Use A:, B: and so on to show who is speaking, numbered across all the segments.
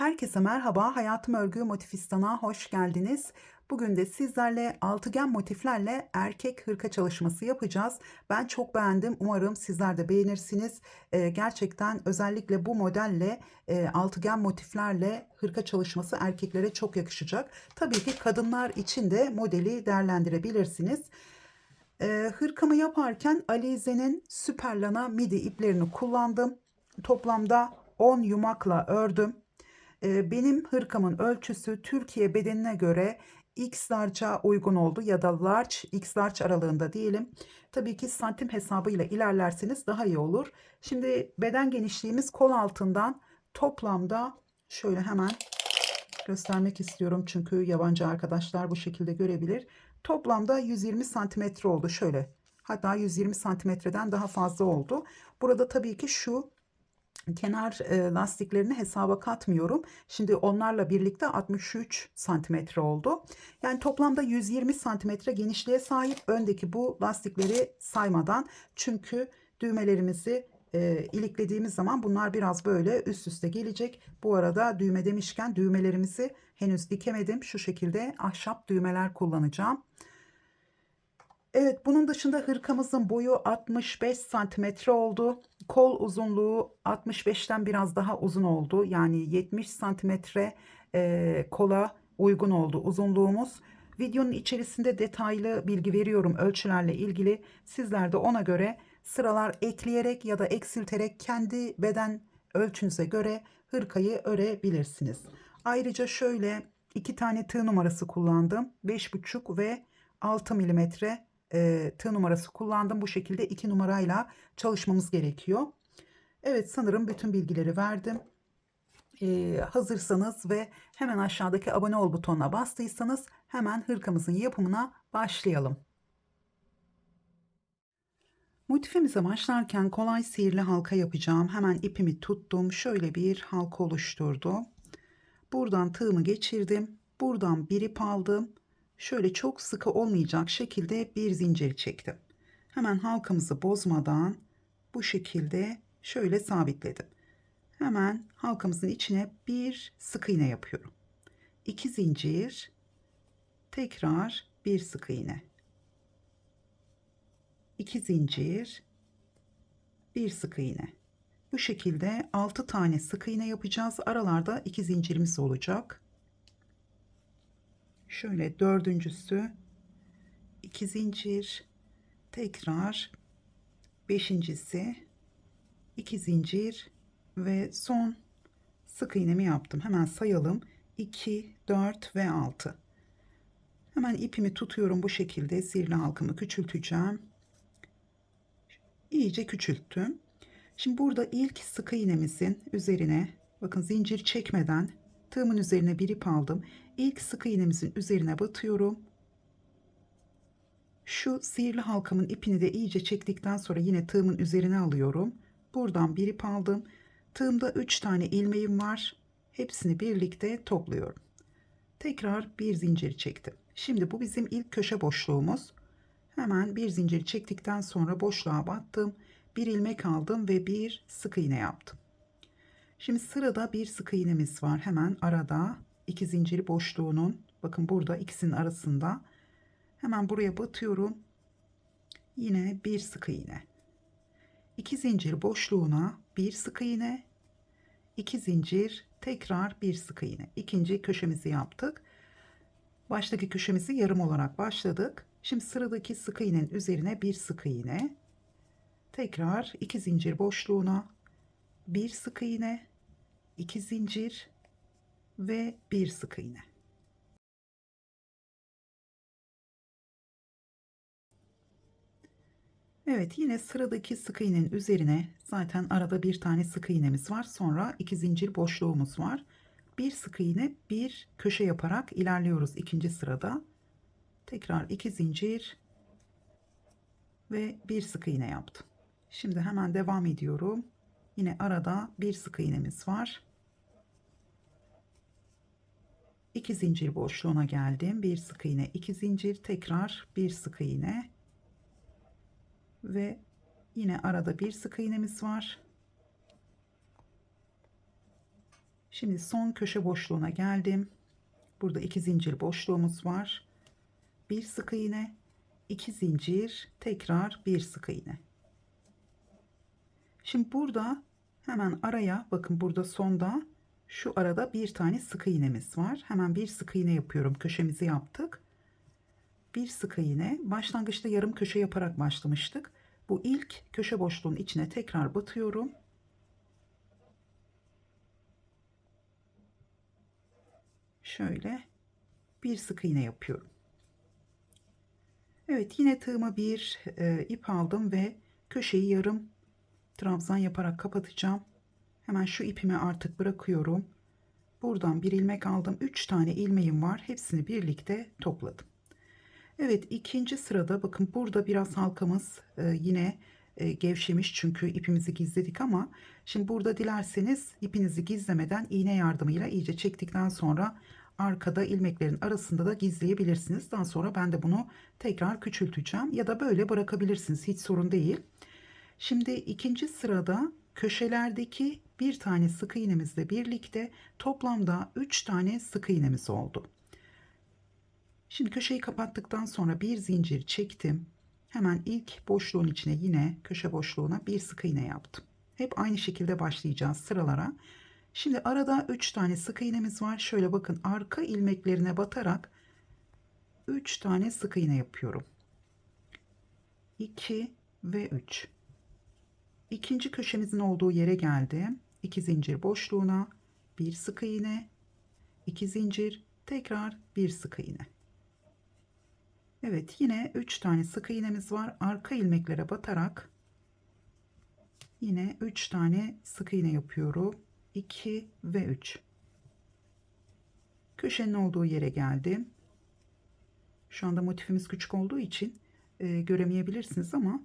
A: Herkese merhaba, Hayatım Örgü Motifistan'a hoş geldiniz. Bugün de sizlerle altıgen motiflerle erkek hırka çalışması yapacağız. Ben çok beğendim, umarım sizler de beğenirsiniz. Gerçekten özellikle bu modelle altıgen motiflerle hırka çalışması erkeklere çok yakışacak. Tabii ki kadınlar için de modeli değerlendirebilirsiniz. Hırkamı yaparken Alize'nin Süperlana midi iplerini kullandım. Toplamda 10 yumakla ördüm. Benim hırkamın ölçüsü Türkiye bedenine göre X large'a uygun oldu ya da large X large aralığında diyelim. Tabii ki santim hesabıyla ilerlerseniz daha iyi olur. Şimdi beden genişliğimiz kol altından toplamda şöyle hemen göstermek istiyorum çünkü yabancı arkadaşlar bu şekilde görebilir. Toplamda 120 santimetre oldu şöyle. Hatta 120 santimetreden daha fazla oldu. Burada tabii ki şu kenar lastiklerini hesaba katmıyorum. Şimdi onlarla birlikte 63 santimetre oldu. Yani toplamda 120 santimetre genişliğe sahip öndeki bu lastikleri saymadan. Çünkü düğmelerimizi iliklediğimiz zaman bunlar biraz böyle üst üste gelecek. Bu arada düğme demişken düğmelerimizi henüz dikemedim. Şu şekilde ahşap düğmeler kullanacağım. Evet, bunun dışında hırkamızın boyu 65 santimetre oldu. Kol uzunluğu 65'ten biraz daha uzun oldu. Yani 70 santimetre kola uygun oldu uzunluğumuz. Videonun içerisinde detaylı bilgi veriyorum ölçülerle ilgili. Sizler de ona göre sıralar ekleyerek ya da eksilterek kendi beden ölçünüze göre hırkayı örebilirsiniz. Ayrıca şöyle iki tane tığ numarası kullandım. 5,5 ve 6 milimetre tığ numarası kullandım. Bu şekilde 2 numarayla çalışmamız gerekiyor. Evet, sanırım bütün bilgileri verdim. Hazırsanız ve hemen aşağıdaki abone ol butonuna bastıysanız hemen hırkamızın yapımına başlayalım. Motifimize başlarken kolay sihirli halka yapacağım. Hemen ipimi tuttum. Şöyle bir halka oluşturdum. Buradan tığımı geçirdim. Buradan bir ip aldım. Şöyle çok sıkı olmayacak şekilde bir zincir çektim. Hemen halkamızı bozmadan bu şekilde şöyle sabitledim. Hemen halkamızın içine bir sık iğne yapıyorum. 2 zincir, tekrar bir sık iğne. 2 zincir, bir sık iğne. Bu şekilde 6 tane sık iğne yapacağız. Aralarda 2 zincirimiz olacak. Şöyle dördüncüsü 2 zincir, tekrar beşincisi 2 zincir ve son sık iğnemi yaptım. Hemen sayalım. 2, 4 ve 6. Hemen ipimi tutuyorum bu şekilde. Sihirli halkamı küçülteceğim. İyice küçülttüm. Şimdi burada ilk sık iğnemizin üzerine bakın zincir çekmeden tığımın üzerine bir ip aldım. İlk sık iğnemizin üzerine batıyorum. Şu sihirli halkamın ipini de iyice çektikten sonra yine tığımın üzerine alıyorum. Buradan bir ip aldım. Tığımda 3 tane ilmeğim var. Hepsini birlikte topluyorum. Tekrar bir zincir çektim. Şimdi bu bizim ilk köşe boşluğumuz. Hemen bir zincir çektikten sonra boşluğa battım. Bir ilmek aldım ve bir sık iğne yaptım. Şimdi sırada bir sık iğnemiz var. Hemen arada iki zincir boşluğunun bakın burada ikisinin arasında. Hemen buraya batıyorum. Yine bir sık iğne. 2 zincir boşluğuna bir sık iğne, 2 zincir, tekrar bir sık iğne. İkinci köşemizi yaptık. Baştaki köşemizi yarım olarak başladık. Şimdi sıradaki sık iğnenin üzerine bir sık iğne, tekrar 2 zincir boşluğuna bir sık iğne, 2 zincir ve bir sık iğne. Evet, yine sıradaki sık iğnenin üzerine zaten arada bir tane sık iğnemiz var. Sonra 2 zincir boşluğumuz var. Bir sık iğne, bir köşe yaparak ilerliyoruz ikinci sırada. Tekrar 2 zincir ve bir sık iğne yaptım. Şimdi hemen devam ediyorum. Yine arada bir sık iğnemiz var. 2 zincir boşluğuna geldim. Bir sık iğne, 2 zincir, tekrar bir sık iğne ve yine arada bir sık iğnemiz var. Şimdi son köşe boşluğuna geldim. Burada 2 zincir boşluğumuz var. Bir sık iğne, 2 zincir, tekrar bir sık iğne. Şimdi burada hemen araya bakın, burada sonda şu arada bir tane sık iğnemiz var. Hemen bir sık iğne yapıyorum. Köşemizi yaptık. Bir sık iğne. Başlangıçta yarım köşe yaparak başlamıştık. Bu ilk köşe boşluğun içine tekrar batıyorum. Şöyle bir sık iğne yapıyorum. Evet, yine tığıma bir ip aldım ve köşeyi yarım trabzan yaparak kapatacağım. Hemen şu ipimi artık bırakıyorum. Buradan bir ilmek aldım. 3 tane ilmeğim var. Hepsini birlikte topladım. Evet, ikinci sırada bakın, burada biraz halkamız yine gevşemiş çünkü ipimizi gizledik, ama şimdi burada dilerseniz ipinizi gizlemeden iğne yardımıyla iyice çektikten sonra arkada ilmeklerin arasında da gizleyebilirsiniz. Daha sonra ben de bunu tekrar küçülteceğim ya da böyle bırakabilirsiniz, hiç sorun değil. Şimdi ikinci sırada köşelerdeki bir tane sık iğnemizle birlikte toplamda 3 tane sık iğnemiz oldu. Şimdi köşeyi kapattıktan sonra bir zincir çektim. Hemen ilk boşluğun içine, yine köşe boşluğuna bir sık iğne yaptım. Hep aynı şekilde başlayacağız sıralara. Şimdi arada 3 tane sık iğnemiz var. Şöyle bakın, arka ilmeklerine batarak 3 tane sık iğne yapıyorum. 2 ve 3. İkinci köşemizin olduğu yere geldim. 2 zincir boşluğuna bir sık iğne, 2 zincir, tekrar bir sık iğne. Evet, yine 3 tane sık iğnemiz var. Arka ilmeklere batarak yine 3 tane sık iğne yapıyorum. 2 ve 3. Köşenin olduğu yere geldim. Şu anda motifimiz küçük olduğu için göremeyebilirsiniz, ama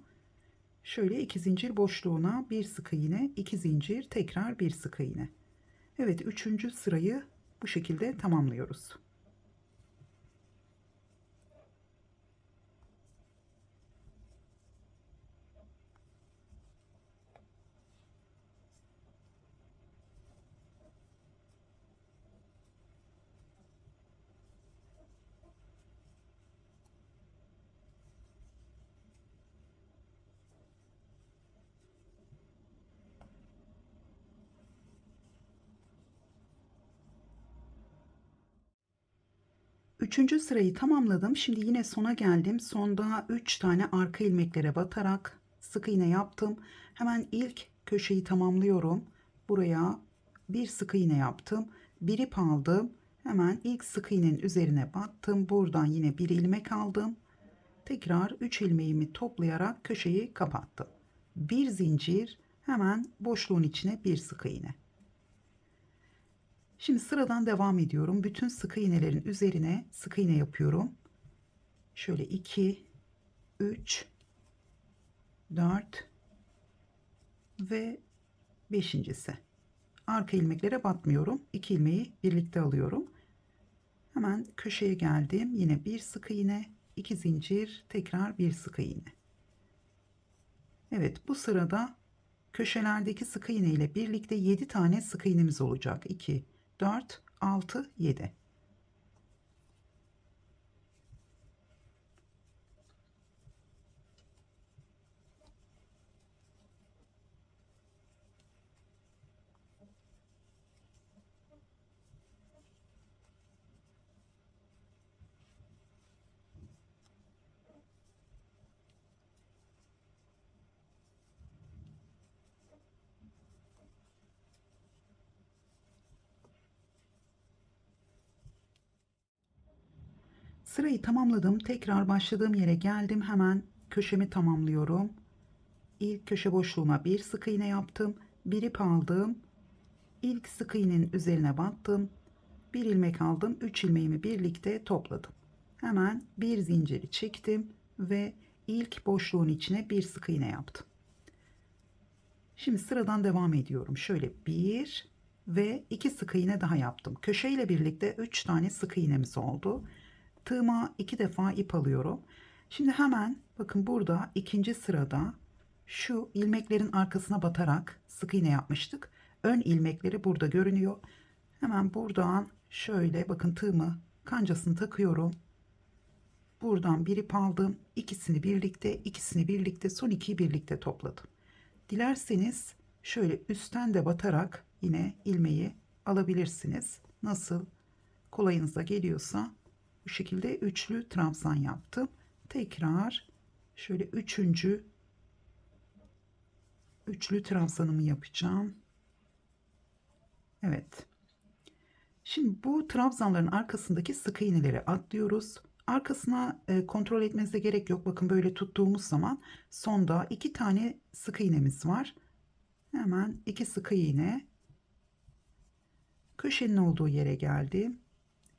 A: şöyle 2 zincir boşluğuna bir sık iğne, 2 zincir, tekrar bir sık iğne. Evet, 3. sırayı bu şekilde tamamlıyoruz. Üçüncü sırayı tamamladım. Şimdi yine sona geldim. Sonda 3 tane arka ilmeklere batarak sık iğne yaptım. Hemen ilk köşeyi tamamlıyorum. Buraya bir sık iğne yaptım. Bir ip aldım. Hemen ilk sık iğnenin üzerine battım. Buradan yine bir ilmek aldım. Tekrar 3 ilmeğimi toplayarak köşeyi kapattım. Bir zincir, hemen boşluğun içine bir sık iğne. Şimdi sıradan devam ediyorum. Bütün sık iğnelerin üzerine sık iğne yapıyorum. Şöyle 2, 3, 4 ve 5.'si. Arka ilmeklere batmıyorum. 2 ilmeği birlikte alıyorum. Hemen köşeye geldim. Yine bir sık iğne, 2 zincir, tekrar bir sık iğne. Evet, bu sırada köşelerdeki sık iğne ile birlikte 7 tane sık iğnemiz olacak. 2, 4, 6, 7. Sırayı tamamladım. Tekrar başladığım yere geldim. Hemen köşemi tamamlıyorum. İlk köşe boşluğuma bir sık iğne yaptım. Bir ip aldım. İlk sık iğnenin üzerine battım. Bir ilmek aldım. 3 ilmeğimi birlikte topladım. Hemen bir zinciri çektim ve ilk boşluğun içine bir sık iğne yaptım. Şimdi sıradan devam ediyorum. Şöyle bir ve 2 sık iğne daha yaptım. Köşe ile birlikte 3 tane sık iğnemiz oldu. Tığıma 2 defa ip alıyorum. Şimdi hemen bakın, burada ikinci sırada şu ilmeklerin arkasına batarak sık iğne yapmıştık. Ön ilmekleri burada görünüyor. Hemen buradan şöyle bakın tığımı kancasını takıyorum. Buradan bir ip aldım. İkisini birlikte, son ikiyi birlikte topladım. Dilerseniz şöyle üstten de batarak yine ilmeği alabilirsiniz. Nasıl kolayınıza geliyorsa bu şekilde üçlü trabzan yaptım. Tekrar şöyle üçlü trabzanımı yapacağım. Evet. Şimdi bu trabzanların arkasındaki sık iğneleri atlıyoruz. Arkasına kontrol etmenize gerek yok. Bakın böyle tuttuğumuz zaman sonda 2 tane sık iğnemiz var. Hemen 2 sık iğne, köşenin olduğu yere geldim.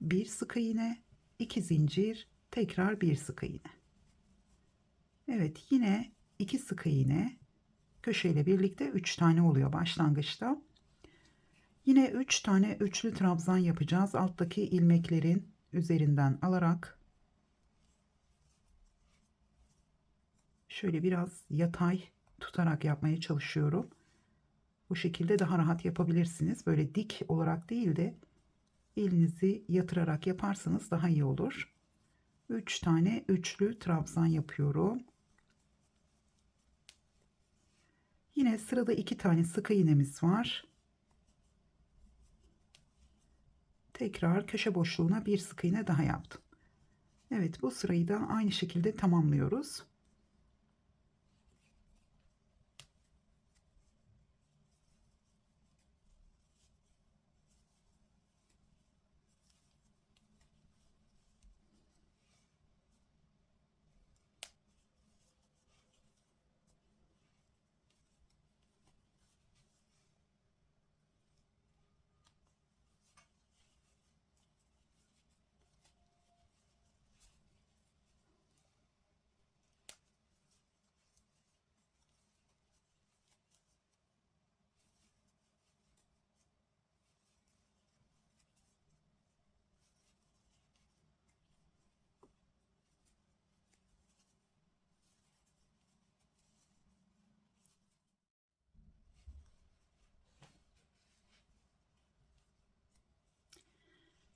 A: Bir sık iğne, 2 zincir, tekrar bir sık iğne. Evet, yine 2 sık iğne, köşeyle birlikte 3 tane oluyor başlangıçta. Yine 3 tane üçlü trabzan yapacağız. Alttaki ilmeklerin üzerinden alarak şöyle biraz yatay tutarak yapmaya çalışıyorum. Bu şekilde daha rahat yapabilirsiniz. Böyle dik olarak değil de elinizi yatırarak yaparsanız daha iyi olur. 3 tane üçlü trabzan yapıyorum. Yine sırada 2 tane sık iğnemiz var. Tekrar köşe boşluğuna bir sık iğne daha yaptım. Evet, bu sırayı da aynı şekilde tamamlıyoruz.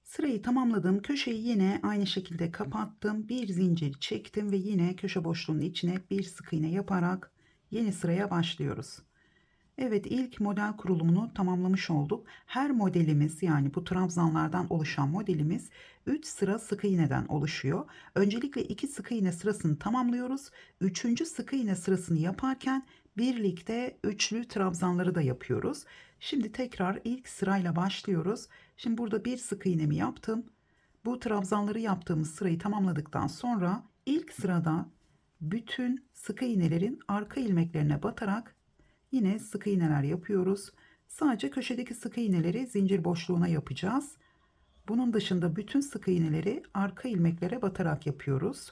A: Sırayı tamamladım. Köşeyi yine aynı şekilde kapattım. Bir zincir çektim ve yine köşe boşluğunun içine bir sık iğne yaparak yeni sıraya başlıyoruz. Evet, ilk model kurulumunu tamamlamış olduk. Her modelimiz, yani bu trabzanlardan oluşan modelimiz 3 sıra sık iğneden oluşuyor. Öncelikle 2 sık iğne sırasını tamamlıyoruz. 3. sık iğne sırasını yaparken birlikte üçlü trabzanları da yapıyoruz. Şimdi tekrar ilk sırayla başlıyoruz. Şimdi burada bir sık iğnemi yaptım. Bu trabzanları yaptığımız sırayı tamamladıktan sonra ilk sırada bütün sık iğnelerin arka ilmeklerine batarak yine sık iğneler yapıyoruz. Sadece köşedeki sık iğneleri zincir boşluğuna yapacağız. Bunun dışında bütün sık iğneleri arka ilmeklere batarak yapıyoruz.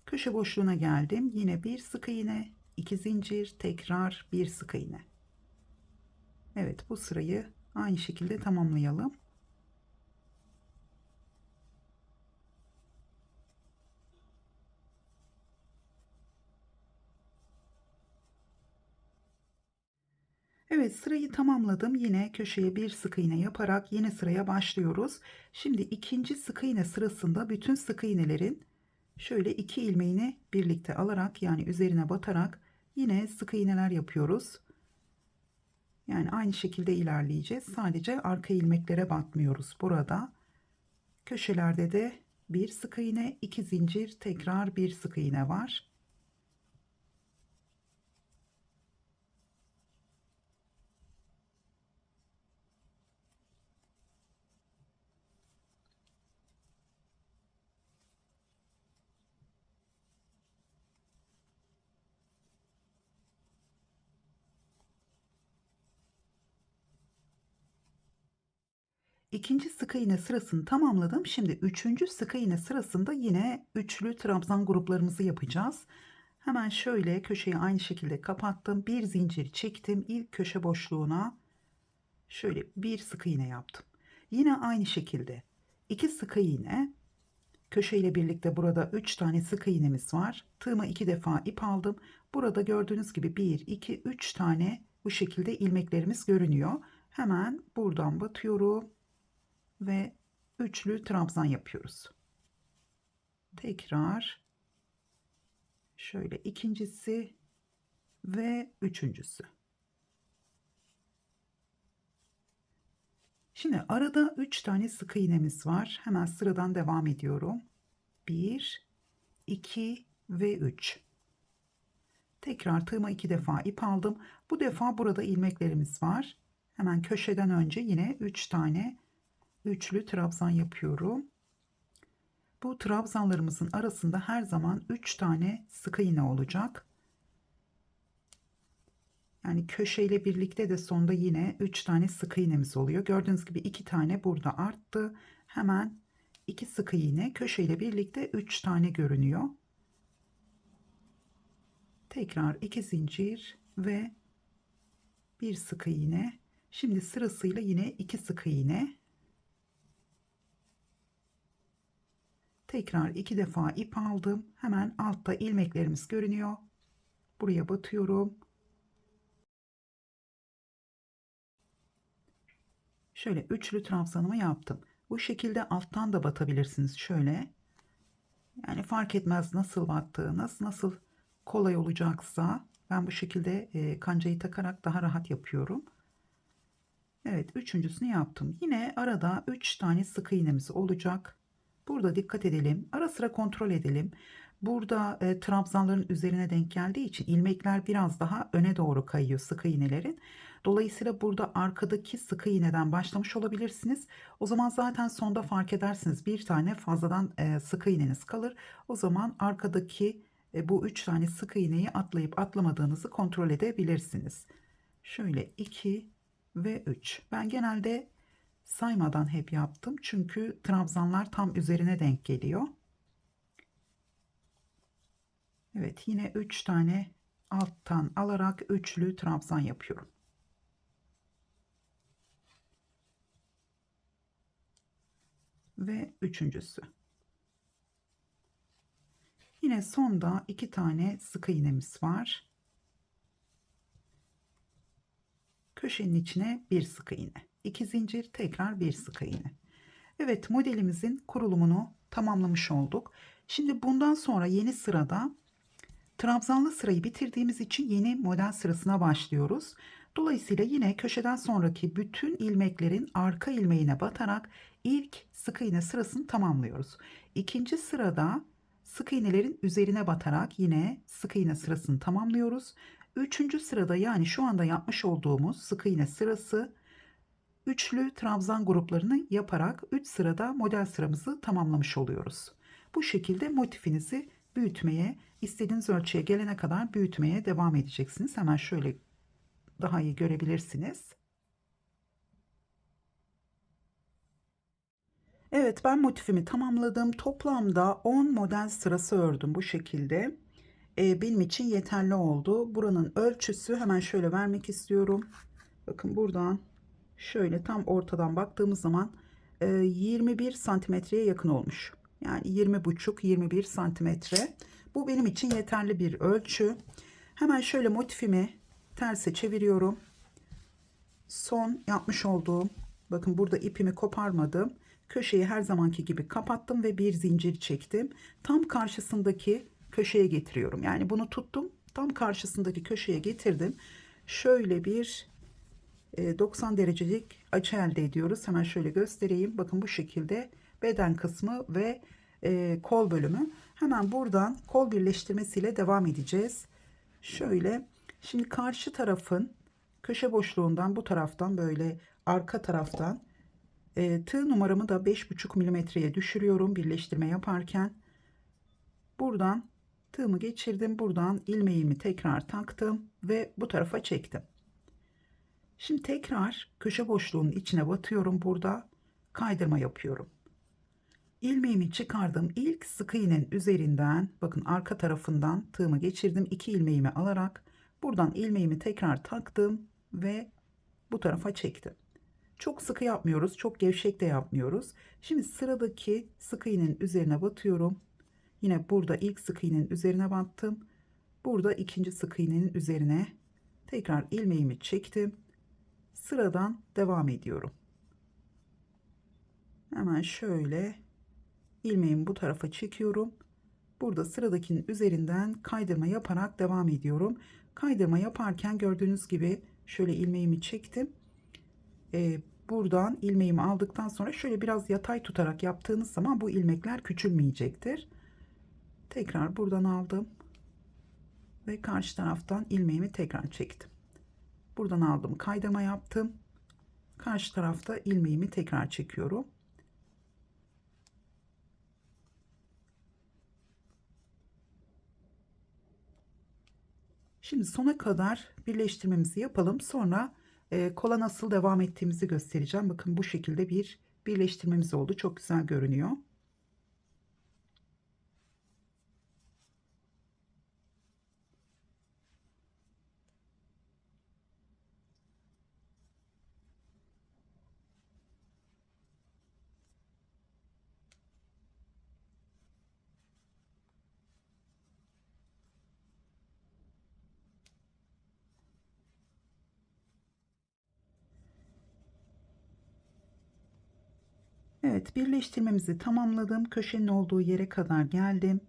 A: Köşe boşluğuna geldim. Yine bir sık iğne, 2 zincir, tekrar bir sık iğne. Evet, bu sırayı aynı şekilde tamamlayalım. Evet, sırayı tamamladım. Yine köşeye bir sık iğne yaparak yeni sıraya başlıyoruz. Şimdi ikinci sık iğne sırasında bütün sık iğnelerin şöyle 2 ilmeğini birlikte alarak, yani üzerine batarak yine sık iğneler yapıyoruz. Yani aynı şekilde ilerleyeceğiz. Sadece arka ilmeklere batmıyoruz burada. Köşelerde de bir sık iğne, 2 zincir, tekrar bir sık iğne var. İkinci sık iğne sırasını tamamladım. Şimdi üçüncü sık iğne sırasında yine üçlü trabzan gruplarımızı yapacağız. Hemen şöyle köşeyi aynı şekilde kapattım. Bir zincir çektim. İlk köşe boşluğuna şöyle bir sık iğne yaptım. Yine aynı şekilde 2 sık iğne, Köşe ile birlikte burada 3 tane sık iğnemiz var. Tığıma 2 defa ip aldım. Burada gördüğünüz gibi 1, 2, 3 tane bu şekilde ilmeklerimiz görünüyor. Hemen buradan batıyorum ve üçlü trabzan yapıyoruz. Tekrar şöyle ikincisi ve üçüncüsü. Şimdi arada 3 tane sık iğnemiz var. Hemen sıradan devam ediyorum. 1, 2 ve 3. Tekrar tığıma 2 defa ip aldım. Bu defa burada ilmeklerimiz var. Hemen köşeden önce yine 3 tane üçlü trabzan yapıyorum. Bu trabzanlarımızın arasında her zaman 3 tane sık iğne olacak. Yani köşeyle birlikte de sonda yine 3 tane sık iğnemiz oluyor. Gördüğünüz gibi 2 tane burada arttı. Hemen 2 sık iğne, köşeyle birlikte 3 tane görünüyor. Tekrar 2 zincir ve 1 sık iğne. Şimdi sırasıyla yine 2 sık iğne. Tekrar 2 defa ip aldım. Hemen altta ilmeklerimiz görünüyor. Buraya batıyorum. Şöyle üçlü trabzanımı yaptım. Bu şekilde alttan da batabilirsiniz şöyle. Yani fark etmez nasıl battığınız, nasıl kolay olacaksa. Ben bu şekilde kancayı takarak daha rahat yapıyorum. Evet, üçüncüsünü yaptım. Yine arada 3 tane sık iğnemiz olacak. Burada dikkat edelim. Ara sıra kontrol edelim. Burada trabzanların üzerine denk geldiği için ilmekler biraz daha öne doğru kayıyor sık iğnelerin. Dolayısıyla burada arkadaki sık iğneden başlamış olabilirsiniz. O zaman zaten sonda fark edersiniz. Bir tane fazladan sık iğneniz kalır. O zaman arkadaki bu 3 tane sık iğneyi atlayıp atlamadığınızı kontrol edebilirsiniz. Şöyle 2 ve 3. Ben genelde saymadan hep yaptım. Çünkü trabzanlar tam üzerine denk geliyor. Evet, yine 3 tane alttan alarak üçlü trabzan yapıyorum. Ve üçüncüsü. Yine sonda 2 tane sık iğnemiz var. Köşenin içine bir sık iğne. 2 zincir, tekrar bir sık iğne. Evet, modelimizin kurulumunu tamamlamış olduk. Şimdi bundan sonra yeni sırada trabzanlı sırayı bitirdiğimiz için yeni model sırasına başlıyoruz. Dolayısıyla yine köşeden sonraki bütün ilmeklerin arka ilmeğine batarak ilk sık iğne sırasını tamamlıyoruz. İkinci sırada sık iğnelerin üzerine batarak yine sık iğne sırasını tamamlıyoruz. Üçüncü sırada, yani şu anda yapmış olduğumuz sık iğne sırası, üçlü trabzan gruplarını yaparak 3 sırada model sıramızı tamamlamış oluyoruz. Bu şekilde motifinizi büyütmeye, istediğiniz ölçüye gelene kadar büyütmeye devam edeceksiniz. Hemen şöyle daha iyi görebilirsiniz. Evet, ben motifimi tamamladım. Toplamda 10 model sırası ördüm bu şekilde. Benim için yeterli oldu. Buranın ölçüsü hemen şöyle vermek istiyorum. Bakın buradan şöyle tam ortadan baktığımız zaman 21 santimetreye yakın olmuş. Yani 20,5-21 santimetre. Bu benim için yeterli bir ölçü. Hemen şöyle motifimi terse çeviriyorum. Son yapmış olduğum, bakın burada ipimi koparmadım. Köşeyi her zamanki gibi kapattım ve bir zincir çektim. Tam karşısındaki köşeye getiriyorum. Yani bunu tuttum. Tam karşısındaki köşeye getirdim. Şöyle bir 90 derecelik açı elde ediyoruz. Hemen şöyle göstereyim. Bakın bu şekilde beden kısmı ve kol bölümü. Hemen buradan kol birleştirmesiyle devam edeceğiz. Şöyle, şimdi karşı tarafın köşe boşluğundan bu taraftan, böyle arka taraftan tığ numaramı da 5,5 milimetreye düşürüyorum birleştirme yaparken. Buradan tığımı geçirdim. Buradan ilmeğimi tekrar taktım ve bu tarafa çektim. Şimdi tekrar köşe boşluğunun içine batıyorum. Burada kaydırma yapıyorum. İlmeğimi çıkardım. İlk sık iğnenin üzerinden, bakın arka tarafından tığımı geçirdim. 2 ilmeğimi alarak buradan ilmeğimi tekrar taktım ve bu tarafa çektim. Çok sıkı yapmıyoruz, çok gevşek de yapmıyoruz. Şimdi sıradaki sık iğnenin üzerine batıyorum. Yine burada ilk sık iğnenin üzerine battım. Burada ikinci sık iğnenin üzerine tekrar ilmeğimi çektim. Sıradan devam ediyorum. Hemen şöyle ilmeğimi bu tarafa çekiyorum. Burada sıradakinin üzerinden kaydırma yaparak devam ediyorum. Kaydırma yaparken gördüğünüz gibi şöyle ilmeğimi çektim. Buradan ilmeğimi aldıktan sonra şöyle biraz yatay tutarak yaptığınız zaman bu ilmekler küçülmeyecektir. Tekrar buradan aldım ve karşı taraftan ilmeğimi tekrar çektim. Buradan aldım, kaydırma yaptım. Karşı tarafta ilmeğimi tekrar çekiyorum. Şimdi sona kadar birleştirmemizi yapalım. Sonra kola nasıl devam ettiğimizi göstereceğim. Bakın bu şekilde bir birleştirmemiz oldu. Çok güzel görünüyor. Evet, birleştirmemizi tamamladım. Köşenin olduğu yere kadar geldim.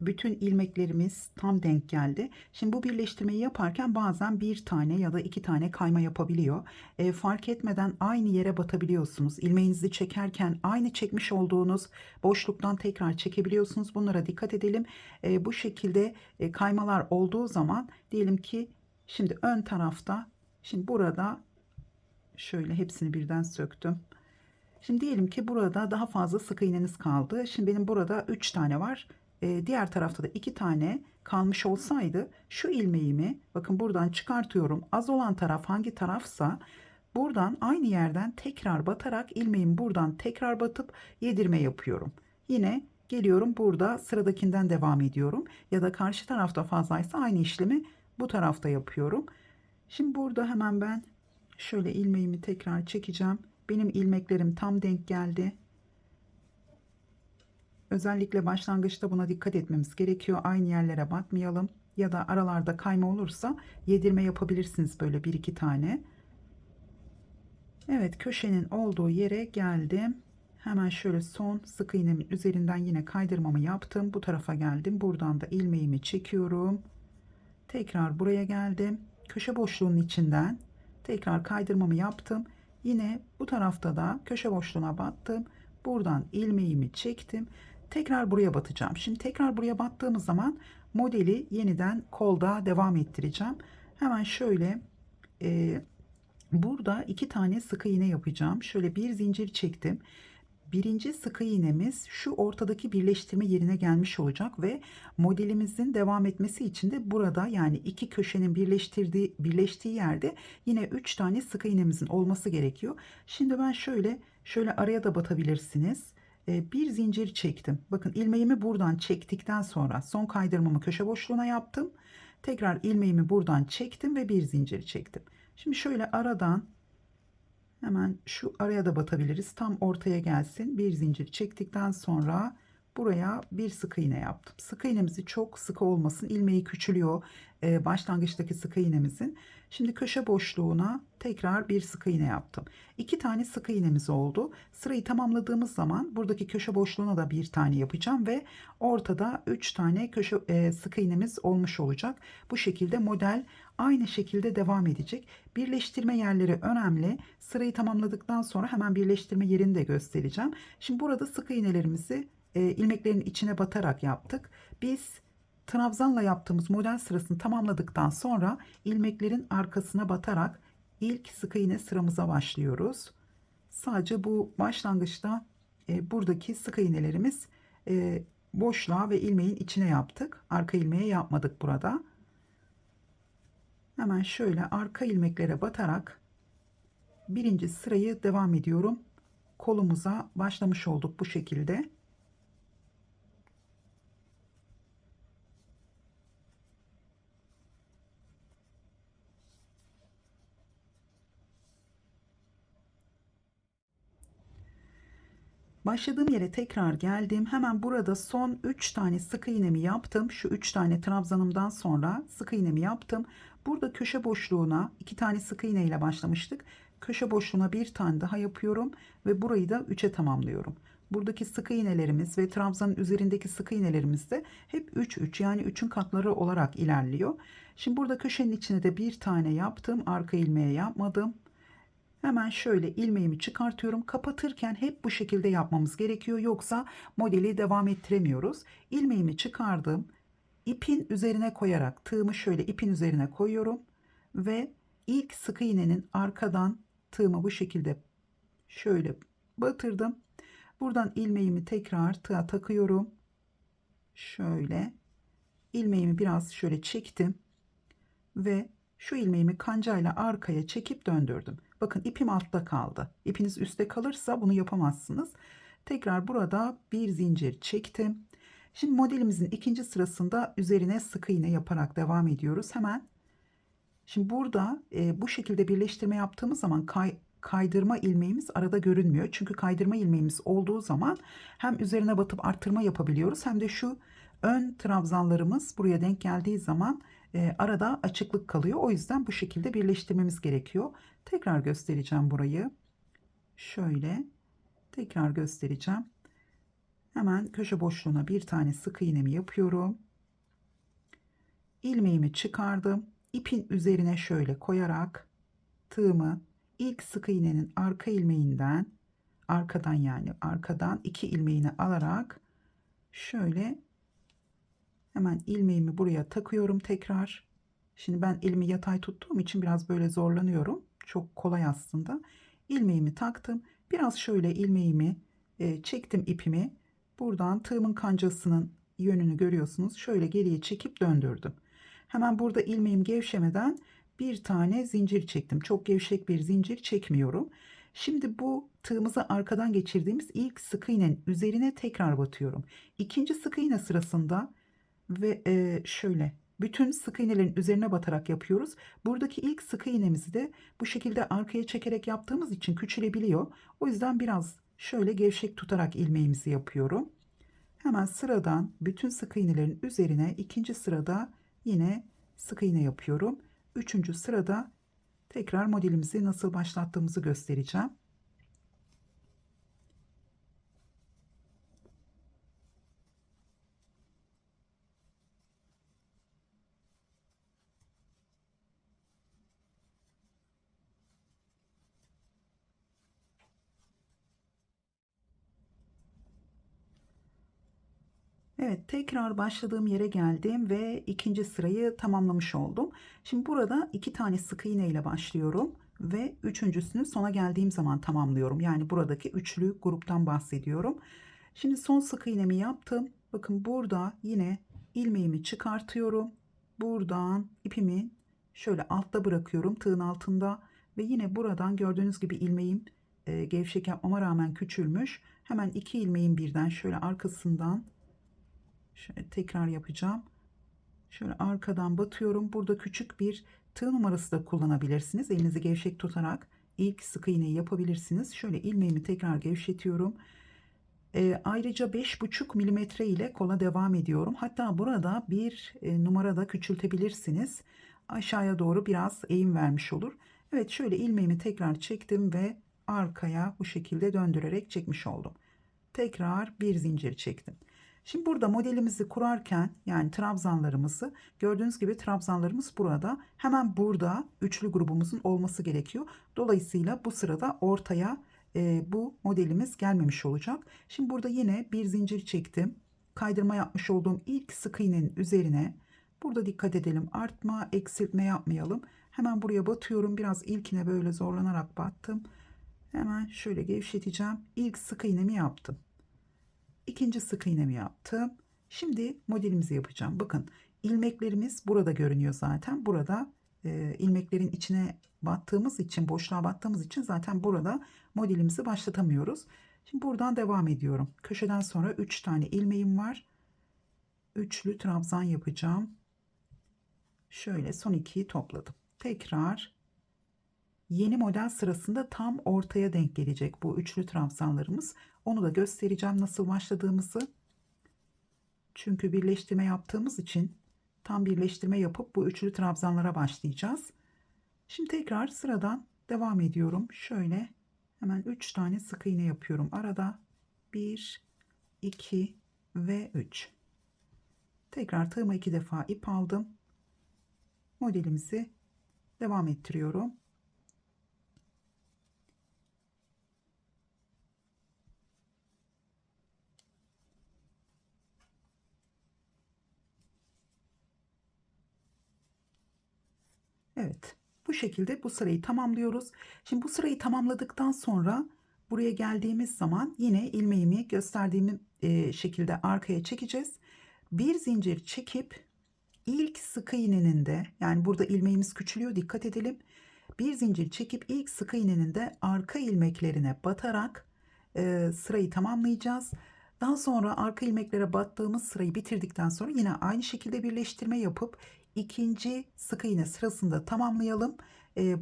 A: Bütün ilmeklerimiz tam denk geldi. Şimdi bu birleştirmeyi yaparken bazen bir tane ya da iki tane kayma yapabiliyor. Fark etmeden aynı yere batabiliyorsunuz. İlmeğinizi çekerken aynı çekmiş olduğunuz boşluktan tekrar çekebiliyorsunuz. Bunlara dikkat edelim. Bu şekilde kaymalar olduğu zaman diyelim ki şimdi ön tarafta, şimdi burada şöyle hepsini birden söktüm. Şimdi diyelim ki burada daha fazla sık iğneniz kaldı. Şimdi benim burada 3 tane var. Diğer tarafta da 2 tane kalmış olsaydı şu ilmeğimi bakın buradan çıkartıyorum. Az olan taraf hangi tarafsa buradan aynı yerden tekrar batarak ilmeğimi buradan tekrar batıp yedirme yapıyorum. Yine geliyorum, burada sıradakinden devam ediyorum. Ya da karşı tarafta fazlaysa aynı işlemi bu tarafta yapıyorum. Şimdi burada hemen ben şöyle ilmeğimi tekrar çekeceğim. Benim ilmeklerim tam denk geldi. Özellikle başlangıçta buna dikkat etmemiz gerekiyor. Aynı yerlere batmayalım. Ya da aralarda kayma olursa yedirme yapabilirsiniz böyle bir iki tane. Evet, köşenin olduğu yere geldim. Hemen şöyle son sık iğnemin üzerinden yine kaydırmamı yaptım. Bu tarafa geldim. Buradan da ilmeğimi çekiyorum. Tekrar buraya geldim. Köşe boşluğunun içinden tekrar kaydırmamı yaptım. Yine bu tarafta da köşe boşluğuna battım. Buradan ilmeğimi çektim. Tekrar buraya batacağım. Şimdi tekrar buraya battığımız zaman modeli yeniden kolda devam ettireceğim. Hemen şöyle burada iki tane sık iğne yapacağım. Şöyle bir zincir çektim. Birinci sık iğnemiz şu ortadaki birleştirme yerine gelmiş olacak ve modelimizin devam etmesi için de burada, yani iki köşenin birleştiği yerde yine 3 tane sık iğnemizin olması gerekiyor. Şimdi ben şöyle araya da batabilirsiniz. Bir zincir çektim. Bakın ilmeğimi buradan çektikten sonra son kaydırmamı köşe boşluğuna yaptım. Tekrar ilmeğimi buradan çektim ve bir zincir çektim. Şimdi şöyle aradan hemen şu araya da batabiliriz. Tam ortaya gelsin. Bir zincir çektikten sonra buraya bir sık iğne yaptım. Sık iğnemizi çok sıkı olmasın. İlmeği küçülüyor başlangıçtaki sık iğnemizin. Şimdi köşe boşluğuna tekrar bir sık iğne yaptım. İki tane sık iğnemiz oldu. Sırayı tamamladığımız zaman buradaki köşe boşluğuna da bir tane yapacağım ve ortada 3 tane sık iğnemiz olmuş olacak. Bu şekilde model aynı şekilde devam edecek. Birleştirme yerleri önemli. Sırayı tamamladıktan sonra hemen birleştirme yerini de göstereceğim. Şimdi burada sık iğnelerimizi ilmeklerin içine batarak yaptık. Biz trabzanla yaptığımız model sırasını tamamladıktan sonra ilmeklerin arkasına batarak ilk sık iğne sıramıza başlıyoruz. Sadece bu başlangıçta buradaki sık iğnelerimiz boşluğa ve ilmeğin içine yaptık. Arka ilmeğe yapmadık burada. Hemen şöyle arka ilmeklere batarak birinci sırayı devam ediyorum. Kolumuza başlamış olduk bu şekilde. Başladığım yere tekrar geldim. Hemen burada son 3 tane sık iğnemi yaptım. Şu 3 tane trabzanımdan sonra sık iğnemi yaptım. Burada köşe boşluğuna 2 tane sık iğne ile başlamıştık. Köşe boşluğuna bir tane daha yapıyorum ve burayı da 3'e tamamlıyorum. Buradaki sık iğnelerimiz ve trabzanın üzerindeki sık iğnelerimiz de hep 3 3, yani 3'ün katları olarak ilerliyor. Şimdi burada köşenin içine de bir tane yaptım. Arka ilmeğe yapmadım. Hemen şöyle ilmeğimi çıkartıyorum. Kapatırken hep bu şekilde yapmamız gerekiyor. Yoksa modeli devam ettiremiyoruz. İlmeğimi çıkardım. İpin üzerine koyarak tığımı şöyle ipin üzerine koyuyorum. Ve ilk sık iğnenin arkadan tığımı bu şekilde şöyle batırdım. Buradan ilmeğimi tekrar tığa takıyorum. Şöyle ilmeğimi biraz şöyle çektim. Ve şu ilmeğimi kancayla arkaya çekip döndürdüm. Bakın ipim altta kaldı. İpiniz üstte kalırsa bunu yapamazsınız. Tekrar burada bir zincir çektim. Şimdi modelimizin ikinci sırasında üzerine sık iğne yaparak devam ediyoruz. Hemen şimdi burada bu şekilde birleştirme yaptığımız zaman kaydırma ilmeğimiz arada görünmüyor. Çünkü kaydırma ilmeğimiz olduğu zaman hem üzerine batıp arttırma yapabiliyoruz, hem de şu ön trabzanlarımız buraya denk geldiği zaman arada açıklık kalıyor. O yüzden bu şekilde birleştirmemiz gerekiyor. Tekrar göstereceğim burayı. Şöyle tekrar göstereceğim. Hemen köşe boşluğuna bir tane sık iğnemi yapıyorum. İlmeğimi çıkardım. İpin üzerine şöyle koyarak tığımı ilk sık iğnenin arka ilmeğinden, arkadan, yani arkadan 2 ilmeğini alarak şöyle hemen ilmeğimi buraya takıyorum tekrar. Şimdi ben elimi yatay tuttuğum için biraz böyle zorlanıyorum. Çok kolay aslında. İlmeğimi taktım. Biraz şöyle ilmeğimi çektim ipimi. Buradan tığımın kancasının yönünü görüyorsunuz. Şöyle geriye çekip döndürdüm. Hemen burada ilmeğim gevşemeden bir tane zincir çektim. Çok gevşek bir zincir çekmiyorum. Şimdi bu tığımızı arkadan geçirdiğimiz ilk sık iğnenin üzerine tekrar batıyorum. İkinci sık iğne sırasında ve şöyle bütün sık iğnelerin üzerine batarak yapıyoruz. Buradaki ilk sık iğnemizi de bu şekilde arkaya çekerek yaptığımız için küçülebiliyor. O yüzden biraz şöyle gevşek tutarak ilmeğimizi yapıyorum. Hemen sıradan bütün sık iğnelerin üzerine ikinci sırada yine sık iğne yapıyorum. Üçüncü sırada tekrar modelimizi nasıl başlattığımızı göstereceğim. Evet, tekrar başladığım yere geldim ve ikinci sırayı tamamlamış oldum. Şimdi burada 2 tane sık iğne ile başlıyorum ve üçüncüsünü sona geldiğim zaman tamamlıyorum. Yani buradaki üçlü gruptan bahsediyorum. Şimdi son sık iğnemi yaptım. Bakın burada yine ilmeğimi çıkartıyorum. Buradan ipimi şöyle altta bırakıyorum, tığın altında, ve yine buradan gördüğünüz gibi ilmeğim gevşek yapmama rağmen küçülmüş. Hemen 2 ilmeğin birden şöyle arkasından şöyle tekrar yapacağım. Şöyle arkadan batıyorum. Burada küçük bir tığ numarası da kullanabilirsiniz. Elinizi gevşek tutarak ilk sık iğneyi yapabilirsiniz. Şöyle ilmeğimi tekrar gevşetiyorum. Ayrıca 5,5 milimetre ile kola devam ediyorum. Hatta burada bir numara da küçültebilirsiniz. Aşağıya doğru biraz eğim vermiş olur. Evet, şöyle ilmeğimi tekrar çektim ve arkaya bu şekilde döndürerek çekmiş oldum. Tekrar bir zincir çektim. Şimdi burada modelimizi kurarken, yani trabzanlarımızı, gördüğünüz gibi trabzanlarımız burada. Hemen burada üçlü grubumuzun olması gerekiyor. Dolayısıyla bu sırada ortaya bu modelimiz gelmemiş olacak. Şimdi burada yine bir zincir çektim. Kaydırma yapmış olduğum ilk sık iğnenin üzerine, burada dikkat edelim, artma eksiltme yapmayalım. Hemen buraya batıyorum. Biraz ilkine böyle zorlanarak battım. Hemen şöyle gevşeteceğim. İlk sık iğnemi yaptım. İkinci sık iğnemi yaptım. Şimdi modelimizi yapacağım. Bakın ilmeklerimiz burada görünüyor zaten. Burada ilmeklerin içine battığımız için, boşluğa battığımız için zaten burada modelimizi başlatamıyoruz. Şimdi buradan devam ediyorum. Köşeden sonra 3 tane ilmeğim var. Üçlü trabzan yapacağım. Şöyle son 2'yi topladım. Tekrar Yeni model sırasında tam ortaya denk gelecek bu üçlü trabzanlarımız. Onu da göstereceğim nasıl başladığımızı. Çünkü birleştirme yaptığımız için tam birleştirme yapıp bu üçlü trabzanlara başlayacağız. Şimdi tekrar sıradan devam ediyorum. Şöyle hemen 3 tane sık iğne yapıyorum. Arada 1, 2 ve 3. Tekrar tığıma 2 defa ip aldım. Modelimizi devam ettiriyorum. Evet, bu şekilde bu sırayı tamamlıyoruz. Şimdi bu sırayı tamamladıktan sonra buraya geldiğimiz zaman yine ilmeğimi gösterdiğim şekilde arkaya çekeceğiz. Bir zincir çekip ilk sık iğnenin de, yani burada ilmeğimiz küçülüyor, dikkat edelim. Bir zincir çekip ilk sık iğnenin de arka ilmeklerine batarak sırayı tamamlayacağız. Daha sonra arka ilmeklere battığımız sırayı bitirdikten sonra yine aynı şekilde birleştirme yapıp ikinci sık iğne sırasında tamamlayalım.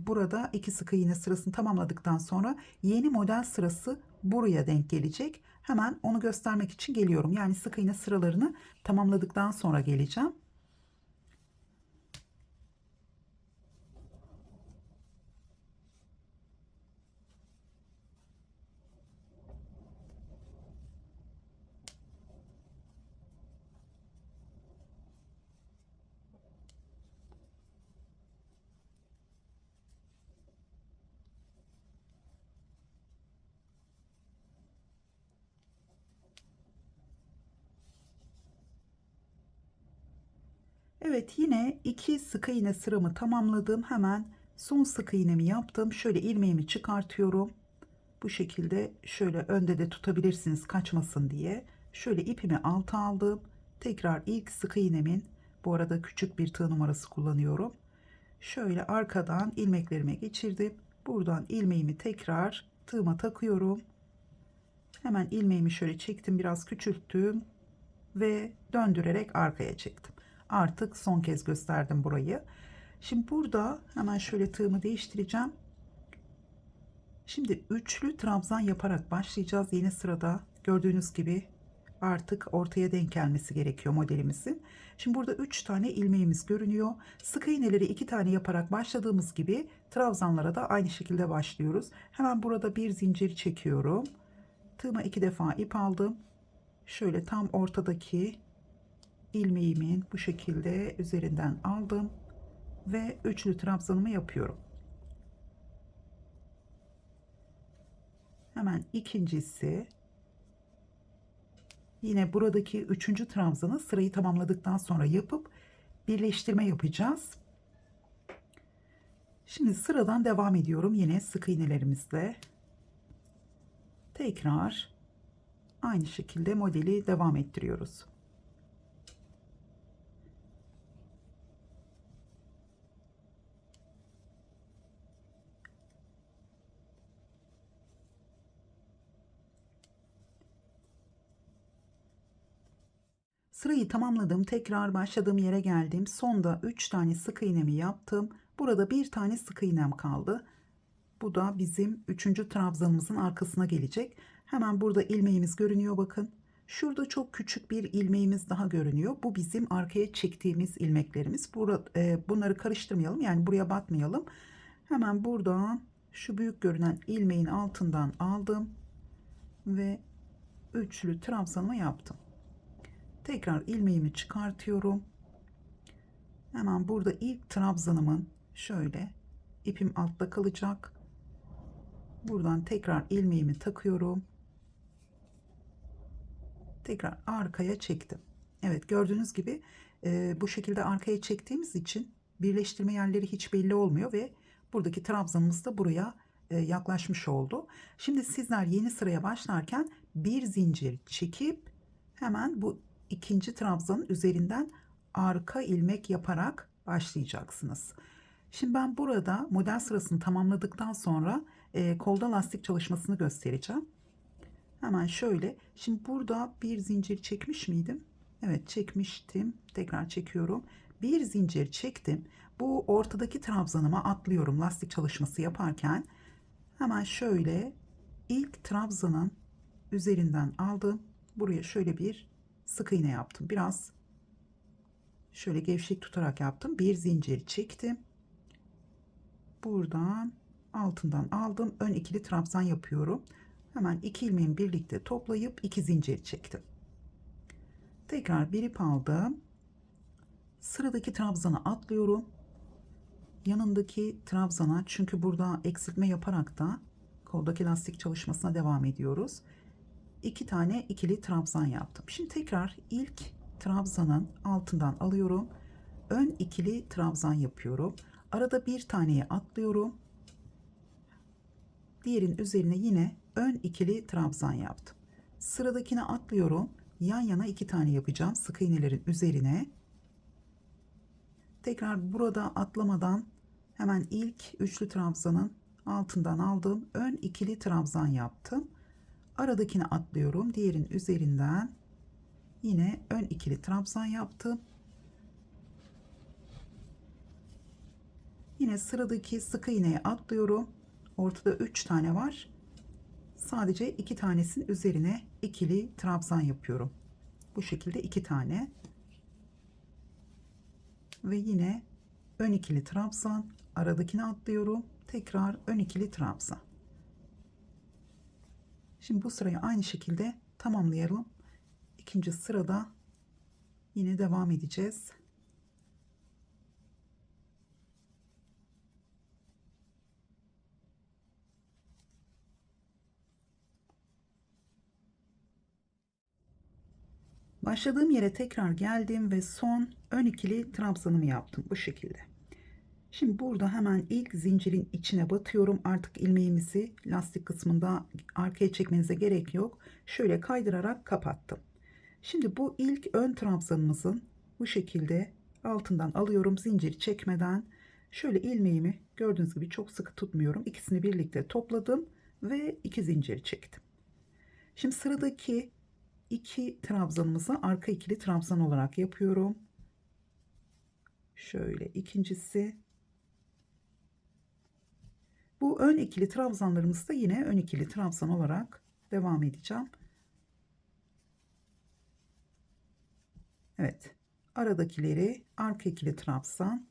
A: Burada iki sık iğne sırasını tamamladıktan sonra yeni model sırası buraya denk gelecek. Hemen onu göstermek için geliyorum. Yani sık iğne sıralarını tamamladıktan sonra geleceğim. Evet, yine iki sık iğne sıramı tamamladım. Hemen son sık iğnemi yaptım. Şöyle ilmeğimi çıkartıyorum. Bu şekilde şöyle önde de tutabilirsiniz kaçmasın diye. Şöyle ipimi alta aldım. Tekrar ilk sık iğnemin, bu arada küçük bir tığ numarası kullanıyorum. Şöyle arkadan ilmeklerime geçirdim. Buradan ilmeğimi tekrar tığıma takıyorum. Hemen ilmeğimi şöyle çektim, biraz küçülttüm ve döndürerek arkaya çektim. Artık son kez gösterdim burayı. Şimdi burada hemen şöyle tığımı değiştireceğim. Şimdi üçlü trabzan yaparak başlayacağız. Yeni sırada gördüğünüz gibi artık ortaya denk gelmesi gerekiyor modelimizin. Şimdi burada 3 tane ilmeğimiz görünüyor. Sık iğneleri 2 tane yaparak başladığımız gibi trabzanlara da aynı şekilde başlıyoruz. Hemen burada bir zincir çekiyorum. Tığıma 2 defa ip aldım. Şöyle tam ortadaki ilmeğimin bu şekilde üzerinden aldım ve üçlü trabzanımı yapıyorum. Hemen ikincisi, yine buradaki üçüncü trabzanı sırayı tamamladıktan sonra yapıp birleştirme yapacağız. Şimdi sıradan devam ediyorum yine sık iğnelerimizle. Tekrar aynı şekilde modeli devam ettiriyoruz. Sırayı tamamladım. Tekrar başladığım yere geldim. Sonda 3 tane sık iğnemi yaptım. Burada bir tane sık iğnem kaldı. Bu da bizim üçüncü trabzanımızın arkasına gelecek. Hemen burada ilmeğimiz görünüyor, bakın. Şurada çok küçük bir ilmeğimiz daha görünüyor. Bu bizim arkaya çektiğimiz ilmeklerimiz. Bunları karıştırmayalım, yani buraya batmayalım. Hemen buradan şu büyük görünen ilmeğin altından aldım ve üçlü trabzanımı yaptım. Tekrar ilmeğimi çıkartıyorum. Hemen burada ilk trabzanımın şöyle ipim altta kalacak. Buradan tekrar ilmeğimi takıyorum. Tekrar arkaya çektim. Evet, gördüğünüz gibi bu şekilde arkaya çektiğimiz için birleştirme yerleri hiç belli olmuyor ve buradaki trabzanımız da buraya yaklaşmış oldu. Şimdi sizler yeni sıraya başlarken bir zincir çekip hemen bu ikinci trabzanın üzerinden arka ilmek yaparak başlayacaksınız. Şimdi ben burada model sırasını tamamladıktan sonra kolda lastik çalışmasını göstereceğim. Hemen şöyle. Şimdi burada bir zincir çekmiş miydim? Evet, çekmiştim. Tekrar çekiyorum. Bir zincir çektim. Bu ortadaki trabzanıma atlıyorum lastik çalışması yaparken. Hemen şöyle ilk trabzanın üzerinden aldım. Buraya şöyle bir sık iğne yaptım. Biraz şöyle gevşek tutarak yaptım. Bir zincir çektim. Buradan altından aldım. Ön ikili trabzan yapıyorum. Hemen iki ilmeğimi birlikte toplayıp iki zincir çektim. Tekrar bir ip aldım. Sıradaki trabzana atlıyorum. Yanındaki trabzana, çünkü burada eksiltme yaparak da koldaki lastik çalışmasına devam ediyoruz. 2 tane ikili trabzan yaptım. Şimdi tekrar ilk trabzanın altından alıyorum. Ön ikili trabzan yapıyorum. Arada bir taneye atlıyorum. Diğerin üzerine yine ön ikili trabzan yaptım. Sıradakine atlıyorum. Yan yana 2 tane yapacağım sık iğnelerin üzerine. Tekrar burada atlamadan hemen ilk üçlü trabzanın altından aldım. Ön ikili trabzan yaptım. Aradakine atlıyorum. Diğerin üzerinden yine ön ikili trabzan yaptım. Yine sıradaki sık iğneye atlıyorum. Ortada 3 tane var. Sadece 2 tanesinin üzerine ikili trabzan yapıyorum. Bu şekilde 2 tane. Ve yine ön ikili trabzan, aradakine atlıyorum. Tekrar ön ikili trabzan. Şimdi bu sırayı aynı şekilde tamamlayalım. İkinci sırada yine devam edeceğiz. Başladığım yere tekrar geldim ve son ön ikili trabzanımı yaptım bu şekilde. Şimdi burada hemen ilk zincirin içine batıyorum. Artık ilmeğimizi lastik kısmında arkaya çekmenize gerek yok. Şöyle kaydırarak kapattım. Şimdi bu ilk ön trabzanımızın bu şekilde altından alıyorum zinciri çekmeden. Şöyle ilmeğimi gördüğünüz gibi çok sıkı tutmuyorum. İkisini birlikte topladım ve 2 zincir çektim. Şimdi sıradaki 2 trabzanımızı arka ikili trabzan olarak yapıyorum. Şöyle ikincisi. Bu ön ikili trabzanlarımız da yine ön ikili trabzan olarak devam edeceğim. Evet. Aradakileri arka ikili trabzan.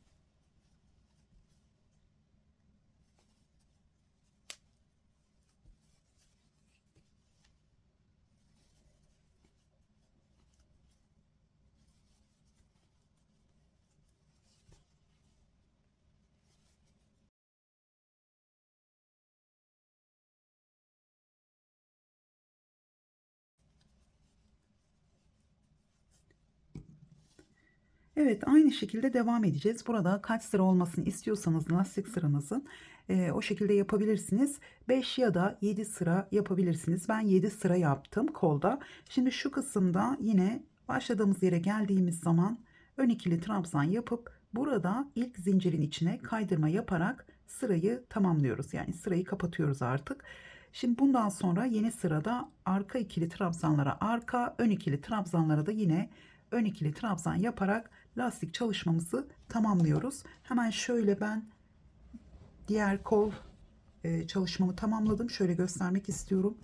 A: Evet, aynı şekilde devam edeceğiz. Burada kaç sıra olmasını istiyorsanız lastik sıranızın o şekilde yapabilirsiniz. 5 ya da 7 sıra yapabilirsiniz. Ben 7 sıra yaptım kolda. Şimdi şu kısımda yine başladığımız yere geldiğimiz zaman ön ikili trabzan yapıp burada ilk zincirin içine kaydırma yaparak sırayı tamamlıyoruz. Yani sırayı kapatıyoruz artık. Şimdi bundan sonra yeni sırada arka ikili trabzanlara arka, ön ikili trabzanlara da yine ön ikili trabzan yaparak lastik çalışmamızı tamamlıyoruz. Hemen şöyle ben diğer kol çalışmamı tamamladım. Şöyle göstermek istiyorum.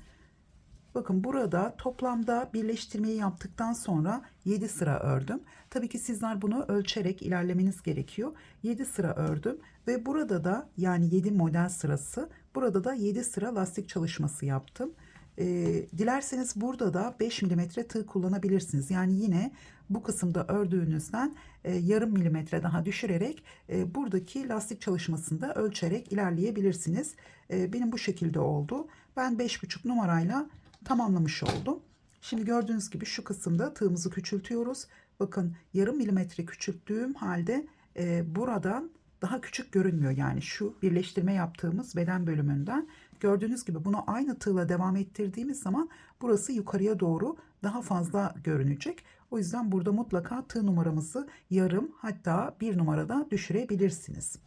A: Bakın burada toplamda birleştirmeyi yaptıktan sonra 7 sıra ördüm. Tabii ki sizler bunu ölçerek ilerlemeniz gerekiyor. 7 sıra ördüm ve burada da yani 7 model sırası, burada da 7 sıra lastik çalışması yaptım. Dilerseniz burada da 5 milimetre tığ kullanabilirsiniz. Yani yine bu kısımda ördüğünüzden yarım milimetre daha düşürerek buradaki lastik çalışmasında ölçerek ilerleyebilirsiniz. Benim bu şekilde oldu. Ben 5,5 numarayla tamamlamış oldum. Şimdi gördüğünüz gibi şu kısımda tığımızı küçültüyoruz. Bakın yarım milimetre küçülttüğüm halde buradan daha küçük görünmüyor. Yani şu birleştirme yaptığımız beden bölümünden gördüğünüz gibi bunu aynı tığla devam ettirdiğimiz zaman burası yukarıya doğru daha fazla görünecek. O yüzden burada mutlaka tığ numaramızı yarım, hatta bir numarada düşürebilirsiniz.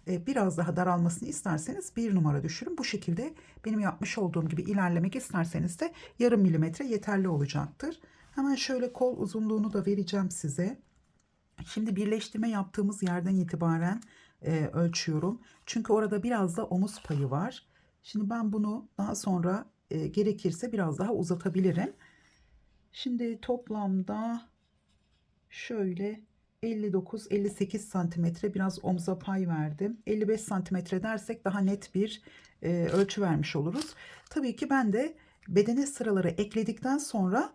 A: Biraz daha daralmasını isterseniz bir numara düşürün. Bu şekilde benim yapmış olduğum gibi ilerlemek isterseniz de yarım milimetre yeterli olacaktır. Hemen şöyle kol uzunluğunu da vereceğim size. Şimdi birleştirme yaptığımız yerden itibaren ölçüyorum. Çünkü orada biraz da omuz payı var. Şimdi ben bunu daha sonra gerekirse biraz daha uzatabilirim. Şimdi toplamda şöyle 59-58 santimetre, biraz omuza pay verdim. 55 santimetre dersek daha net bir ölçü vermiş oluruz. Tabii ki ben de bedene sıraları ekledikten sonra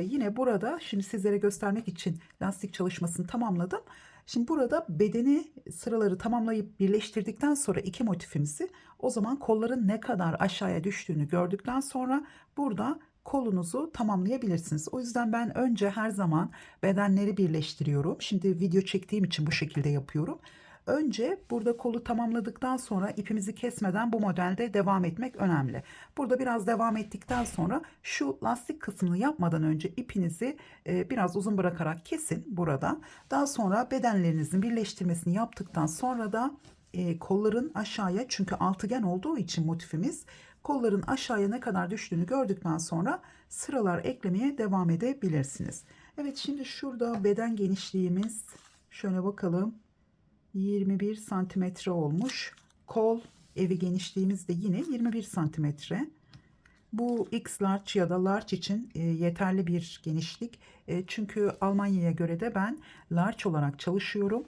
A: yine burada şimdi sizlere göstermek için lastik çalışmasını tamamladım. Şimdi burada bedeni sıraları tamamlayıp birleştirdikten sonra iki motifimizi, o zaman kolların ne kadar aşağıya düştüğünü gördükten sonra burada kolunuzu tamamlayabilirsiniz. O yüzden ben önce her zaman bedenleri birleştiriyorum. Şimdi video çektiğim için bu şekilde yapıyorum. Önce burada kolu tamamladıktan sonra ipimizi kesmeden bu modelde devam etmek önemli. Burada biraz devam ettikten sonra şu lastik kısmını yapmadan önce ipinizi biraz uzun bırakarak kesin burada. Daha sonra bedenlerinizin birleştirmesini yaptıktan sonra da kolların aşağıya, çünkü altıgen olduğu için motifimiz, kolların aşağıya ne kadar düştüğünü gördükten sonra sıralar eklemeye devam edebilirsiniz. Evet, şimdi şurada beden genişliğimiz, şöyle bakalım, 21 santimetre olmuş. Kol evi genişliğimiz de yine 21 santimetre. Bu X large ya da large için yeterli bir genişlik. Çünkü Almanya'ya göre de ben large olarak çalışıyorum.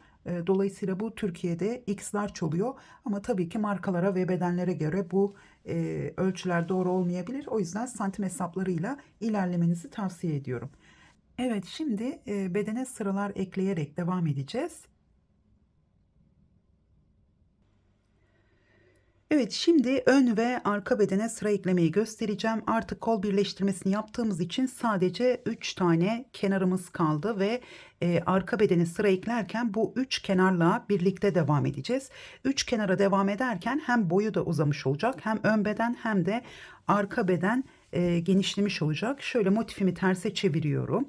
A: Dolayısıyla bu Türkiye'de X large oluyor. Ama tabii ki markalara ve bedenlere göre bu ölçüler doğru olmayabilir. O yüzden santim hesaplarıyla ilerlemenizi tavsiye ediyorum. Evet, şimdi bedene sıralar ekleyerek devam edeceğiz. Evet, şimdi ön ve arka bedene sıra eklemeyi göstereceğim. Artık kol birleştirmesini yaptığımız için sadece 3 tane kenarımız kaldı ve arka bedene sıra eklerken bu 3 kenarla birlikte devam edeceğiz. 3 kenara devam ederken hem boyu da uzamış olacak, hem ön beden hem de arka beden genişlemiş olacak. Şöyle motifimi terse çeviriyorum.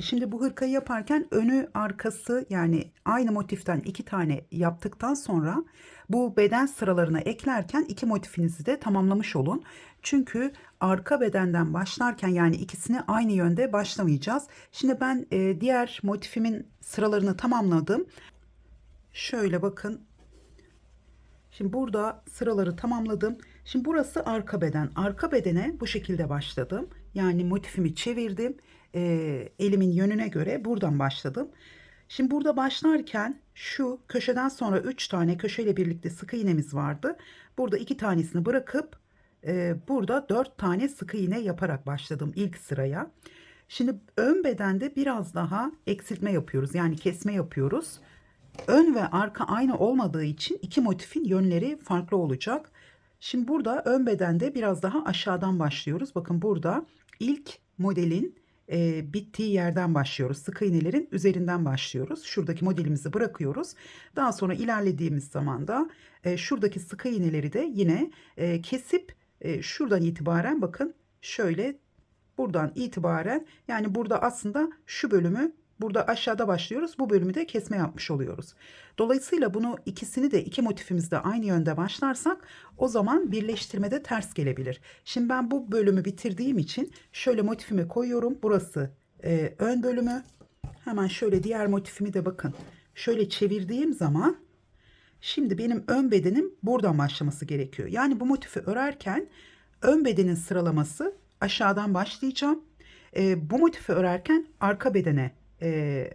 A: Şimdi bu hırkayı yaparken önü arkası, yani aynı motiften 2 tane yaptıktan sonra bu beden sıralarına eklerken iki motifinizi de tamamlamış olun. Çünkü arka bedenden başlarken, yani ikisini aynı yönde başlamayacağız. Şimdi ben diğer motifimin sıralarını tamamladım. Şöyle bakın. Şimdi burada sıraları tamamladım. Şimdi burası arka beden. Arka bedene bu şekilde başladım. Yani motifimi çevirdim. Elimin yönüne göre buradan başladım. Şimdi burada başlarken şu köşeden sonra 3 tane köşeyle birlikte sık iğnemiz vardı. Burada 2 tanesini bırakıp burada 4 tane sık iğne yaparak başladım ilk sıraya. Şimdi ön bedende biraz daha eksiltme yapıyoruz. Yani kesme yapıyoruz. Ön ve arka aynı olmadığı için iki motifin yönleri farklı olacak. Şimdi burada ön bedende biraz daha aşağıdan başlıyoruz. Bakın burada ilk modelin bittiği yerden başlıyoruz. Sık iğnelerin üzerinden başlıyoruz. Şuradaki modelimizi bırakıyoruz. Daha sonra ilerlediğimiz zaman da şuradaki sık iğneleri de yine kesip şuradan itibaren, bakın şöyle, buradan itibaren, yani burada aslında şu bölümü, burada aşağıda başlıyoruz. Bu bölümü de kesme yapmış oluyoruz. Dolayısıyla bunu ikisini de, iki motifimizde aynı yönde başlarsak o zaman birleştirmede ters gelebilir. Şimdi ben bu bölümü bitirdiğim için şöyle motifimi koyuyorum. Burası ön bölümü. Hemen şöyle diğer motifimi de bakın. Şöyle çevirdiğim zaman şimdi benim ön bedenim buradan başlaması gerekiyor. Yani bu motifi örerken ön bedenin sıralaması aşağıdan başlayacağım. Bu motifi örerken arka bedene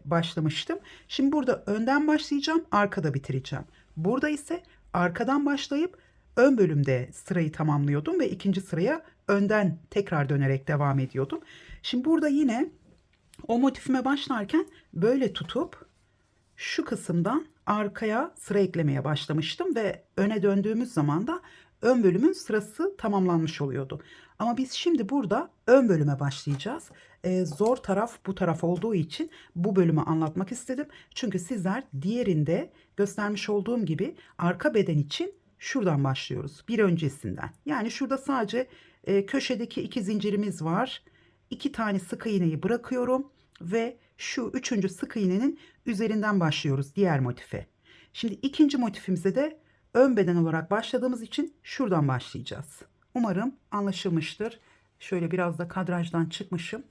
A: başlamıştım. Şimdi burada önden başlayacağım, arkada bitireceğim. Burada ise arkadan başlayıp ön bölümde sırayı tamamlıyordum ve ikinci sıraya önden tekrar dönerek devam ediyordum. Şimdi burada yine o motifime başlarken böyle tutup şu kısımdan arkaya sıra eklemeye başlamıştım ve öne döndüğümüz zaman da ön bölümün sırası tamamlanmış oluyordu. Ama biz şimdi burada ön bölüme başlayacağız. Zor taraf bu taraf olduğu için bu bölümü anlatmak istedim. Çünkü sizler diğerinde göstermiş olduğum gibi arka beden için şuradan başlıyoruz. Bir öncesinden. Yani şurada sadece köşedeki iki zincirimiz var. 2 tane sık iğneyi bırakıyorum ve şu üçüncü sık iğnenin üzerinden başlıyoruz diğer motife. Şimdi ikinci motifimize de ön beden olarak başladığımız için şuradan başlayacağız. Umarım anlaşılmıştır. Şöyle biraz da kadrajdan çıkmışım.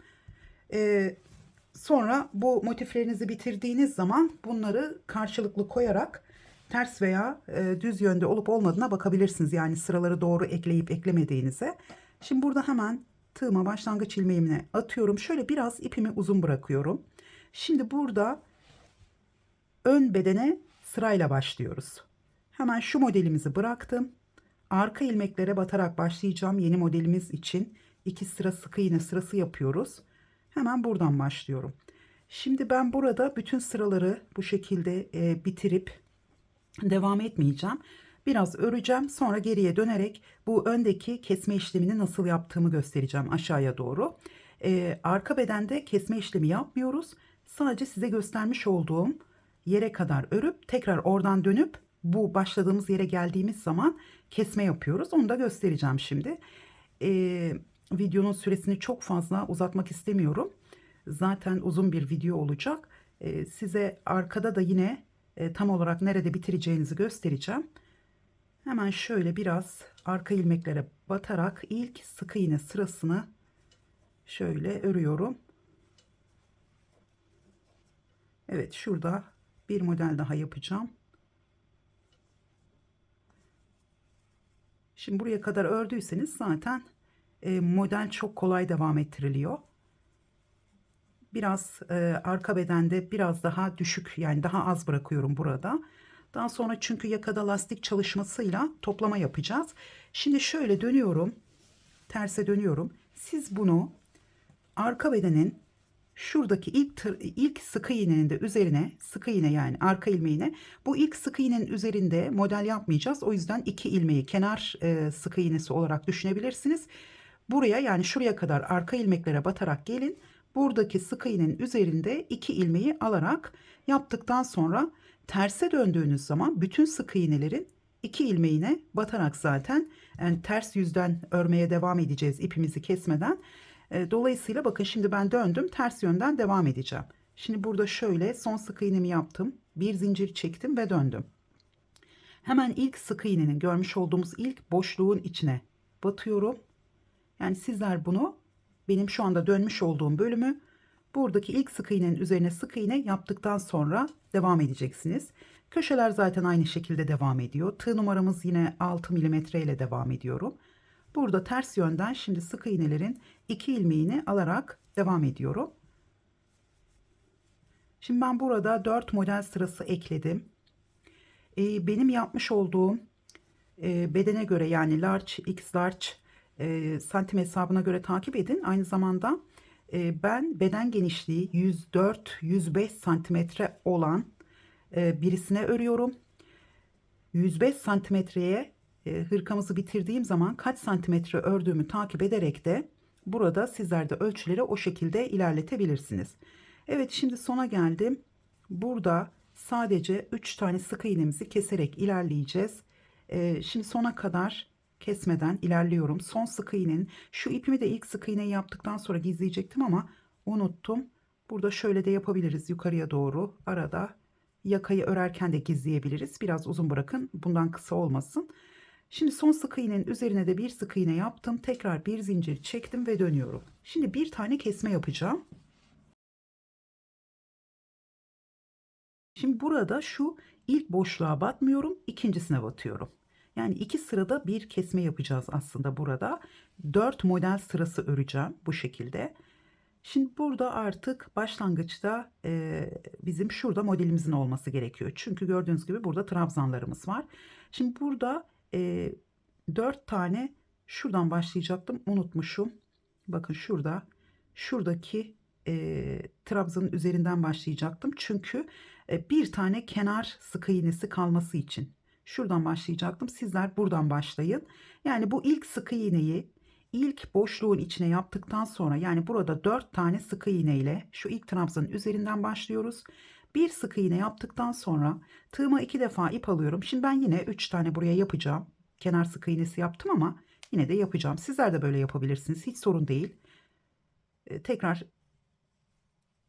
A: Sonra bu motiflerinizi bitirdiğiniz zaman bunları karşılıklı koyarak ters veya düz yönde olup olmadığına bakabilirsiniz. Yani sıraları doğru ekleyip eklemediğinize. Şimdi burada hemen tığıma başlangıç ilmeğimle atıyorum. Şöyle biraz ipimi uzun bırakıyorum. Şimdi burada ön bedene sırayla başlıyoruz. Hemen şu modelimizi bıraktım. Arka ilmeklere batarak başlayacağım. Yeni modelimiz için 2 sıra sık iğne sırası yapıyoruz. Hemen buradan başlıyorum. Şimdi ben burada bütün sıraları bu şekilde bitirip devam etmeyeceğim. Biraz öreceğim. Sonra geriye dönerek bu öndeki kesme işlemini nasıl yaptığımı göstereceğim aşağıya doğru. Arka bedende kesme işlemi yapmıyoruz. Sadece size göstermiş olduğum yere kadar örüp tekrar oradan dönüp bu başladığımız yere geldiğimiz zaman kesme yapıyoruz. Onu da göstereceğim şimdi. Videonun süresini çok fazla uzatmak istemiyorum. Zaten uzun bir video olacak. Size arkada da yine tam olarak nerede bitireceğinizi göstereceğim. Hemen şöyle biraz arka ilmeklere batarak ilk sık iğne sırasını şöyle örüyorum. Evet, şurada bir model daha yapacağım. Şimdi buraya kadar ördüyseniz zaten model çok kolay devam ettiriliyor. Biraz arka bedende biraz daha düşük, yani daha az bırakıyorum burada. Daha sonra çünkü yakada lastik çalışmasıyla toplama yapacağız. Şimdi şöyle dönüyorum. Terse dönüyorum. Siz bunu arka bedenin şuradaki ilk sık iğnenin de üzerine, sık iğne yani arka ilmeğine, bu ilk sık iğnenin üzerinde model yapmayacağız. O yüzden 2 ilmeği kenar sık iğnesi olarak düşünebilirsiniz. Buraya, yani şuraya kadar arka ilmeklere batarak gelin. Buradaki sık iğnenin üzerinde 2 ilmeği alarak yaptıktan sonra terse döndüğünüz zaman bütün sık iğnelerin 2 ilmeğine batarak zaten yani ters yüzden örmeye devam edeceğiz ipimizi kesmeden. Dolayısıyla bakın şimdi ben döndüm, ters yönden devam edeceğim. Şimdi burada şöyle son sık iğnemi yaptım. Bir zincir çektim ve döndüm. Hemen ilk sık iğnenin, görmüş olduğumuz ilk boşluğun içine batıyorum. Yani sizler bunu, benim şu anda dönmüş olduğum bölümü buradaki ilk sık iğnenin üzerine sık iğne yaptıktan sonra devam edeceksiniz. Köşeler zaten aynı şekilde devam ediyor. Tığ numaramız yine 6 mm ile devam ediyorum. Burada ters yönden şimdi sık iğnelerin 2 ilmeğini alarak devam ediyorum. Şimdi ben burada 4 model sırası ekledim. Benim yapmış olduğum bedene göre, yani large, x large santim hesabına göre takip edin. Aynı zamanda ben beden genişliği 104-105 santimetre olan birisine örüyorum. 105 santimetreye hırkamızı bitirdiğim zaman kaç santimetre ördüğümü takip ederek de burada sizler de ölçüleri o şekilde ilerletebilirsiniz. Evet, şimdi sona geldim. Burada sadece 3 tane sık iğnemizi keserek ilerleyeceğiz. Şimdi sona kadar kesmeden ilerliyorum. Son sık iğnenin, şu ipimi de ilk sık iğneyi yaptıktan sonra gizleyecektim ama unuttum. Burada şöyle de yapabiliriz, yukarıya doğru arada yakayı örerken de gizleyebiliriz. Biraz uzun bırakın, bundan kısa olmasın. Şimdi son sık iğnenin üzerine de bir sık iğne yaptım. Tekrar bir zincir çektim ve dönüyorum. Şimdi bir tane kesme yapacağım. Şimdi burada şu ilk boşluğa batmıyorum, ikincisine batıyorum. Yani 2 sırada bir kesme yapacağız aslında burada. 4 model sırası öreceğim bu şekilde. Şimdi burada artık başlangıçta bizim şurada modelimizin olması gerekiyor. Çünkü gördüğünüz gibi burada trabzanlarımız var. Şimdi burada 4 tane şuradan başlayacaktım, unutmuşum. Bakın şurada, şuradaki trabzanın üzerinden başlayacaktım. Çünkü bir tane kenar sık iğnesi kalması için şuradan başlayacaktım. Sizler buradan başlayın. Yani bu ilk sık iğneyi ilk boşluğun içine yaptıktan sonra, yani burada 4 tane sık iğne ile şu ilk trabzanın üzerinden başlıyoruz. Bir sık iğne yaptıktan sonra tığıma 2 defa ip alıyorum. Şimdi ben yine 3 tane buraya yapacağım. Kenar sık iğnesi yaptım ama yine de yapacağım. Sizler de böyle yapabilirsiniz. Hiç sorun değil. Tekrar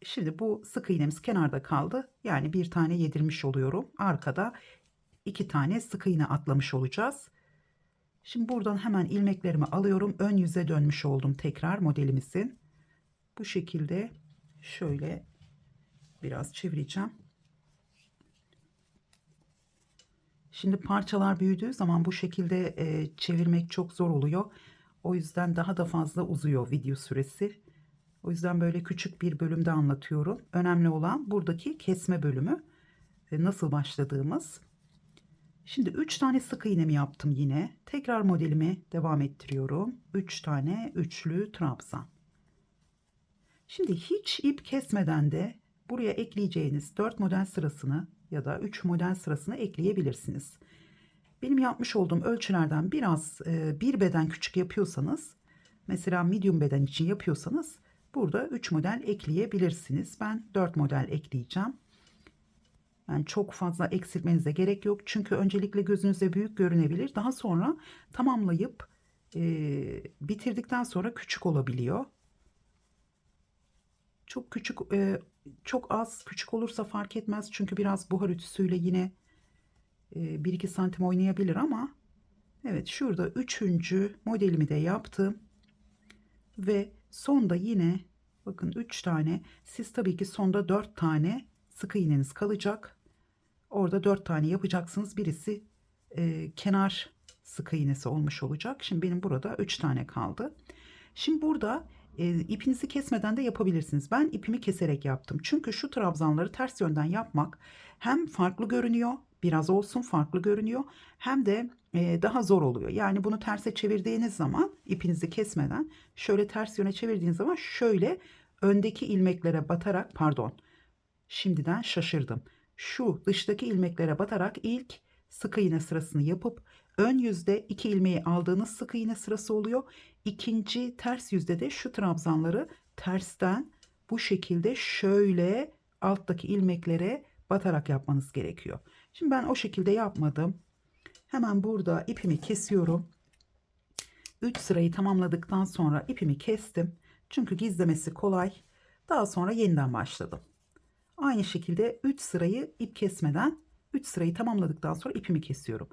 A: şimdi bu sık iğnemiz kenarda kaldı. Yani bir tane yedirmiş oluyorum. Arkada 2 tane sık iğne atlamış olacağız. Şimdi buradan hemen ilmeklerimi alıyorum. Ön yüze dönmüş oldum tekrar modelimizin. Bu şekilde Şöyle biraz çevireceğim. Şimdi parçalar büyüdüğü zaman bu şekilde çevirmek çok zor oluyor. O yüzden daha da fazla uzuyor video süresi. O yüzden böyle küçük bir bölümde anlatıyorum. Önemli olan buradaki kesme bölümü. Nasıl başladığımız. Şimdi 3 tane sık iğnemi yaptım yine. Tekrar modelimi devam ettiriyorum. 3 tane üçlü trabzan. Şimdi hiç ip kesmeden de buraya ekleyeceğiniz 4 model sırasını ya da 3 model sırasını ekleyebilirsiniz. Benim yapmış olduğum ölçülerden biraz bir beden küçük yapıyorsanız, mesela medium beden için yapıyorsanız burada 3 model ekleyebilirsiniz. Ben 4 model ekleyeceğim. Yani çok fazla eksiltmenize gerek yok. Çünkü öncelikle gözünüze büyük görünebilir. Daha sonra tamamlayıp bitirdikten sonra küçük olabiliyor. Çok küçük, çok az küçük olursa fark etmez. Çünkü biraz buhar ütüsüyle yine 1-2 santim oynayabilir ama evet, şurada 3. modelimi de yaptım. Ve sonda yine bakın 3 tane, siz tabii ki sonda 4 tane sık iğneniz kalacak. Orada 4 tane yapacaksınız. Birisi kenar sık iğnesi olmuş olacak. Şimdi benim burada 3 tane kaldı. Şimdi burada ipinizi kesmeden de yapabilirsiniz. Ben ipimi keserek yaptım. Çünkü şu trabzanları ters yönden yapmak hem farklı görünüyor, biraz olsun farklı görünüyor, hem de daha zor oluyor. Yani bunu terse çevirdiğiniz zaman ipinizi kesmeden şöyle ters yöne çevirdiğiniz zaman şöyle öndeki ilmeklere batarak, pardon, şimdiden şaşırdım. Şu dıştaki ilmeklere batarak ilk sık iğne sırasını yapıp ön yüzde 2 ilmeği aldığınız sık iğne sırası oluyor. İkinci ters yüzde de şu trabzanları tersten bu şekilde şöyle alttaki ilmeklere batarak yapmanız gerekiyor. Şimdi ben o şekilde yapmadım. Hemen burada ipimi kesiyorum. 3 sırayı tamamladıktan sonra ipimi kestim. Çünkü gizlemesi kolay. Daha sonra yeniden başladım. Aynı şekilde 3 sırayı ip kesmeden 3 sırayı tamamladıktan sonra ipimi kesiyorum.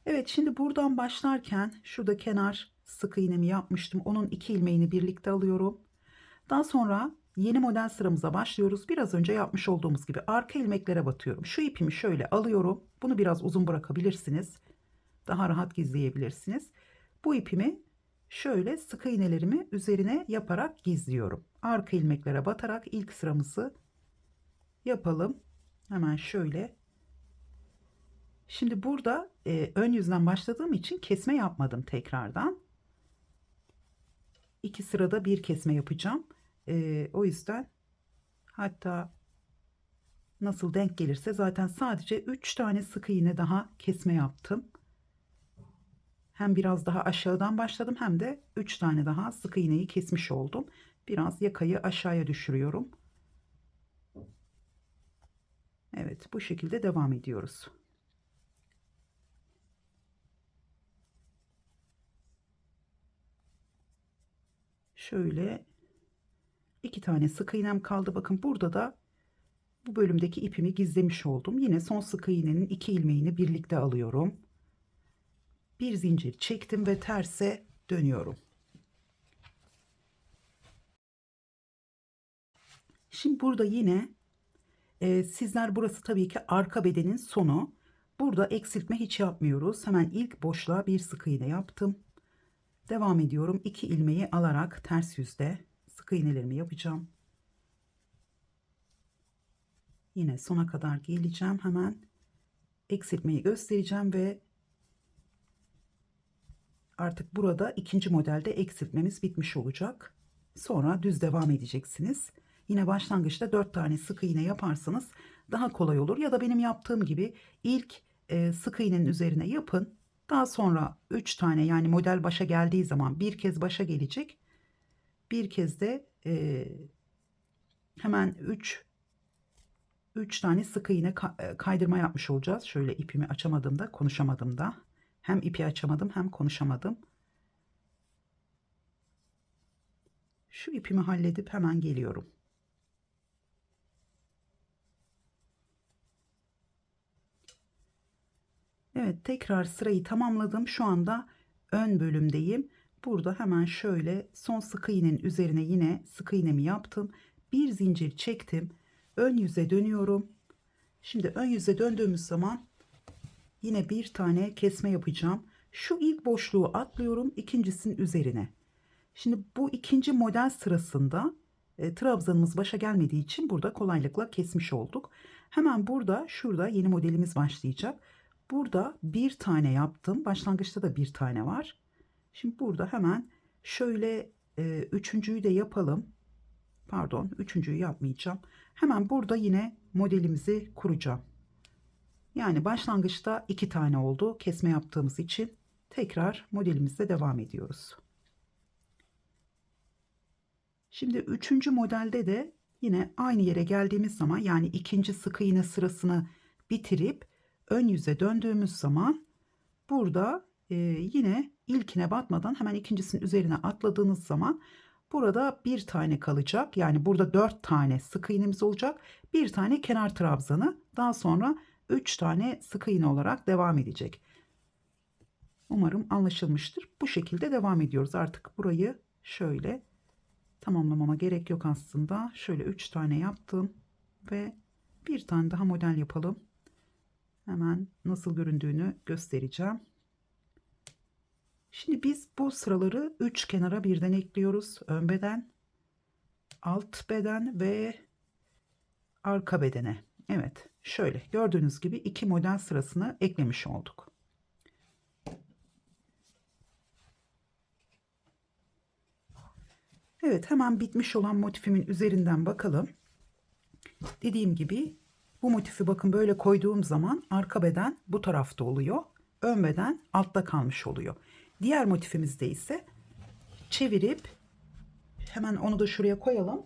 A: Evet, şimdi buradan başlarken şurada kenar sık iğnemi yapmıştım. Onun 2 ilmeğini birlikte alıyorum. Daha sonra yeni model sıramıza başlıyoruz. Biraz önce yapmış olduğumuz gibi arka ilmeklere batıyorum. Şu ipimi şöyle alıyorum. Bunu biraz uzun bırakabilirsiniz. Daha rahat gizleyebilirsiniz. Bu ipimi şöyle sık iğnelerimi üzerine yaparak gizliyorum. Arka ilmeklere batarak ilk sıramızı yapalım. Hemen şöyle. Şimdi burada ön yüzden başladığım için kesme yapmadım tekrardan. 2 sırada bir kesme yapacağım. O yüzden hatta nasıl denk gelirse zaten sadece 3 tane sık iğne daha kesme yaptım. Hem biraz daha aşağıdan başladım hem de 3 tane daha sık iğneyi kesmiş oldum. Biraz yakayı aşağıya düşürüyorum. Evet, bu şekilde devam ediyoruz. Şöyle 2 tane sık iğnem kaldı. Bakın burada da bu bölümdeki ipimi gizlemiş oldum. Yine son sık iğnenin 2 ilmeğini birlikte alıyorum. Bir zincir çektim ve terse dönüyorum. Şimdi burada yine sizler, burası tabii ki arka bedenin sonu. Burada eksiltme hiç yapmıyoruz. Hemen ilk boşluğa bir sık iğne yaptım. Devam ediyorum. 2 ilmeği alarak ters yüzde sık iğnelerimi yapacağım. Yine sona kadar geleceğim. Hemen eksiltmeyi göstereceğim ve artık burada ikinci modelde eksiltmemiz bitmiş olacak. Sonra düz devam edeceksiniz. Yine başlangıçta 4 tane sık iğne yaparsanız daha kolay olur. Ya da benim yaptığım gibi ilk sık iğnenin üzerine yapın. Daha sonra 3 tane, yani model başa geldiği zaman bir kez başa gelecek. Bir kez de hemen 3 tane sık iğne kaydırma yapmış olacağız. Şöyle ipimi açamadım da konuşamadım da. Hem ipi açamadım hem konuşamadım. Şu ipimi halledip hemen geliyorum. Evet, tekrar sırayı tamamladım. Şu anda ön bölümdeyim. Burada hemen şöyle son sık iğnenin üzerine yine sık iğnemi yaptım. Bir zincir çektim. Ön yüze dönüyorum. Şimdi ön yüze döndüğümüz zaman yine bir tane kesme yapacağım. Şu ilk boşluğu atlıyorum ikincisinin üzerine. Şimdi bu ikinci model sırasında trabzanımız başa gelmediği için burada kolaylıkla kesmiş olduk. Hemen burada şurada yeni modelimiz başlayacak. Burada bir tane yaptım. Başlangıçta da bir tane var. Şimdi burada hemen şöyle üçüncüyü de yapalım. Pardon, üçüncüyü yapmayacağım. Hemen burada yine modelimizi kuracağım. Yani başlangıçta 2 tane oldu kesme yaptığımız için. Tekrar modelimizde devam ediyoruz. Şimdi üçüncü modelde de yine aynı yere geldiğimiz zaman, yani ikinci sık iğne sırasını bitirip ön yüze döndüğümüz zaman burada yine ilkine batmadan hemen ikincisinin üzerine atladığınız zaman burada bir tane kalacak. Yani burada 4 tane sık iğnemiz olacak. Bir tane kenar trabzanı, daha sonra 3 tane sık iğne olarak devam edecek. Umarım anlaşılmıştır. Bu şekilde devam ediyoruz. Artık burayı şöyle tamamlamama gerek yok aslında. Şöyle 3 tane yaptım ve bir tane daha model yapalım. Hemen nasıl göründüğünü göstereceğim. Şimdi biz bu sıraları 3 kenara birden ekliyoruz. Ön beden, alt beden ve arka bedene. Evet, şöyle gördüğünüz gibi 2 model sırasını eklemiş olduk. Evet, hemen bitmiş olan motifimin üzerinden bakalım. Dediğim gibi bu motifi bakın böyle koyduğum zaman arka beden bu tarafta oluyor. Ön beden altta kalmış oluyor. Diğer motifimizde ise çevirip hemen onu da şuraya koyalım.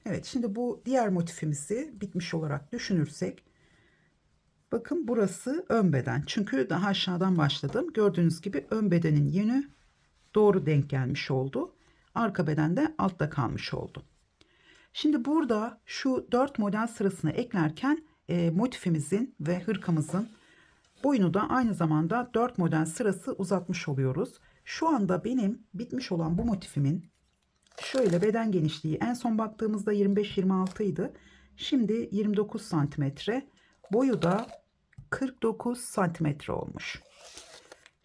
A: Evet, şimdi bu diğer motifimizi bitmiş olarak düşünürsek bakın burası ön beden. Çünkü daha aşağıdan başladım. Gördüğünüz gibi ön bedenin yönü doğru denk gelmiş oldu. Arka beden de altta kalmış oldu. Şimdi burada şu 4 model sırasını eklerken motifimizin ve hırkamızın boyunu da aynı zamanda 4 model sırası uzatmış oluyoruz. Şu anda benim bitmiş olan bu motifimin şöyle beden genişliği en son baktığımızda 25-26 idi. Şimdi 29 santimetre. Boyu da 49 santimetre olmuş.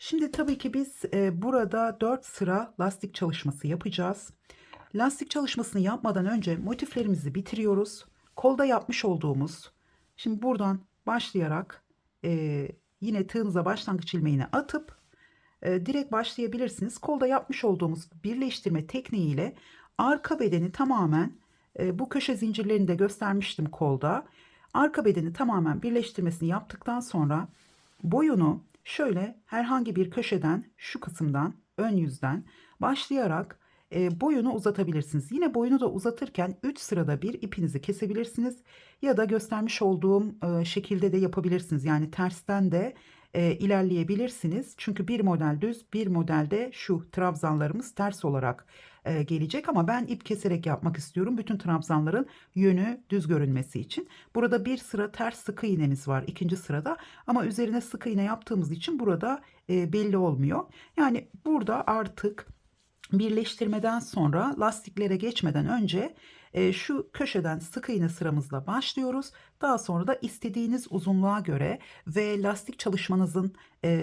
A: Şimdi tabii ki biz burada 4 sıra lastik çalışması yapacağız. Lastik çalışmasını yapmadan önce motiflerimizi bitiriyoruz. Kolda yapmış olduğumuz, şimdi buradan başlayarak yine tığınıza başlangıç ilmeğini atıp direkt başlayabilirsiniz. Kolda yapmış olduğumuz birleştirme tekniğiyle arka bedeni tamamen bu köşe zincirlerini de göstermiştim kolda. Arka bedeni tamamen birleştirmesini yaptıktan sonra boyunu şöyle herhangi bir köşeden, şu kısımdan, ön yüzden başlayarak boyunu uzatabilirsiniz. Yine boyunu da uzatırken 3 sırada bir ipinizi kesebilirsiniz ya da göstermiş olduğum şekilde de yapabilirsiniz. Yani tersten de ilerleyebilirsiniz. Çünkü bir model düz, bir modelde şu trabzanlarımız ters olarak gelecek, ama ben ip keserek yapmak istiyorum. Bütün trabzanların yönü düz görünmesi için. Burada bir sıra ters sık iğnemiz var ikinci sırada, ama üzerine sık iğne yaptığımız için burada belli olmuyor. Yani burada artık birleştirmeden sonra lastiklere geçmeden önce şu köşeden sık iğne sıramızla başlıyoruz. Daha sonra da istediğiniz uzunluğa göre ve lastik çalışmanızın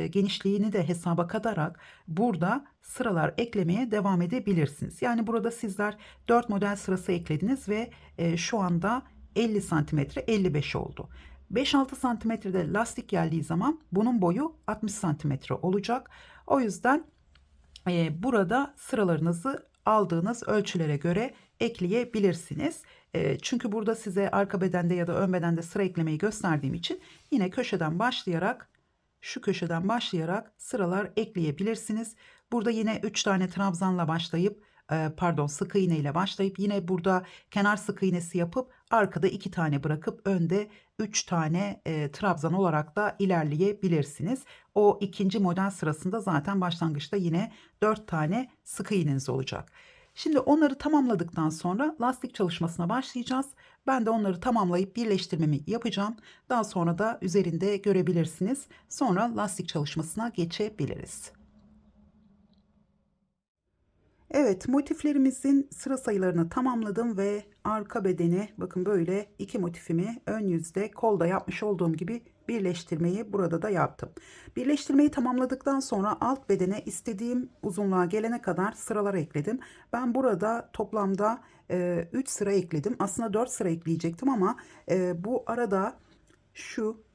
A: genişliğini de hesaba katarak burada sıralar eklemeye devam edebilirsiniz. Yani burada sizler 4 model sırası eklediniz ve şu anda 50 santimetre 55 oldu. 5-6 santimetrede lastik geldiği zaman bunun boyu 60 santimetre olacak. O yüzden burada sıralarınızı aldığınız ölçülere göre ekleyebilirsiniz. Çünkü burada size arka bedende ya da ön bedende sıra eklemeyi gösterdiğim için yine köşeden başlayarak, şu köşeden başlayarak sıralar ekleyebilirsiniz. Burada yine 3 tane trabzanla başlayıp sık iğne ile başlayıp yine burada kenar sık iğnesi yapıp arkada 2 tane bırakıp önde 3 tane trabzan olarak da ilerleyebilirsiniz. O ikinci model sırasında zaten başlangıçta yine 4 tane sık iğneniz olacak. Şimdi onları tamamladıktan sonra lastik çalışmasına başlayacağız. Ben de onları tamamlayıp birleştirmemi yapacağım. Daha sonra da üzerinde görebilirsiniz. Sonra lastik çalışmasına geçebiliriz. Evet, motiflerimizin sıra sayılarını tamamladım ve arka bedeni bakın böyle iki motifimi ön yüzde kolda yapmış olduğum gibi birleştirmeyi burada da yaptım. Birleştirmeyi tamamladıktan sonra alt bedene istediğim uzunluğa gelene kadar sıralar ekledim. Ben burada toplamda 3 sıra ekledim. Aslında 4 sıra ekleyecektim ama bu arada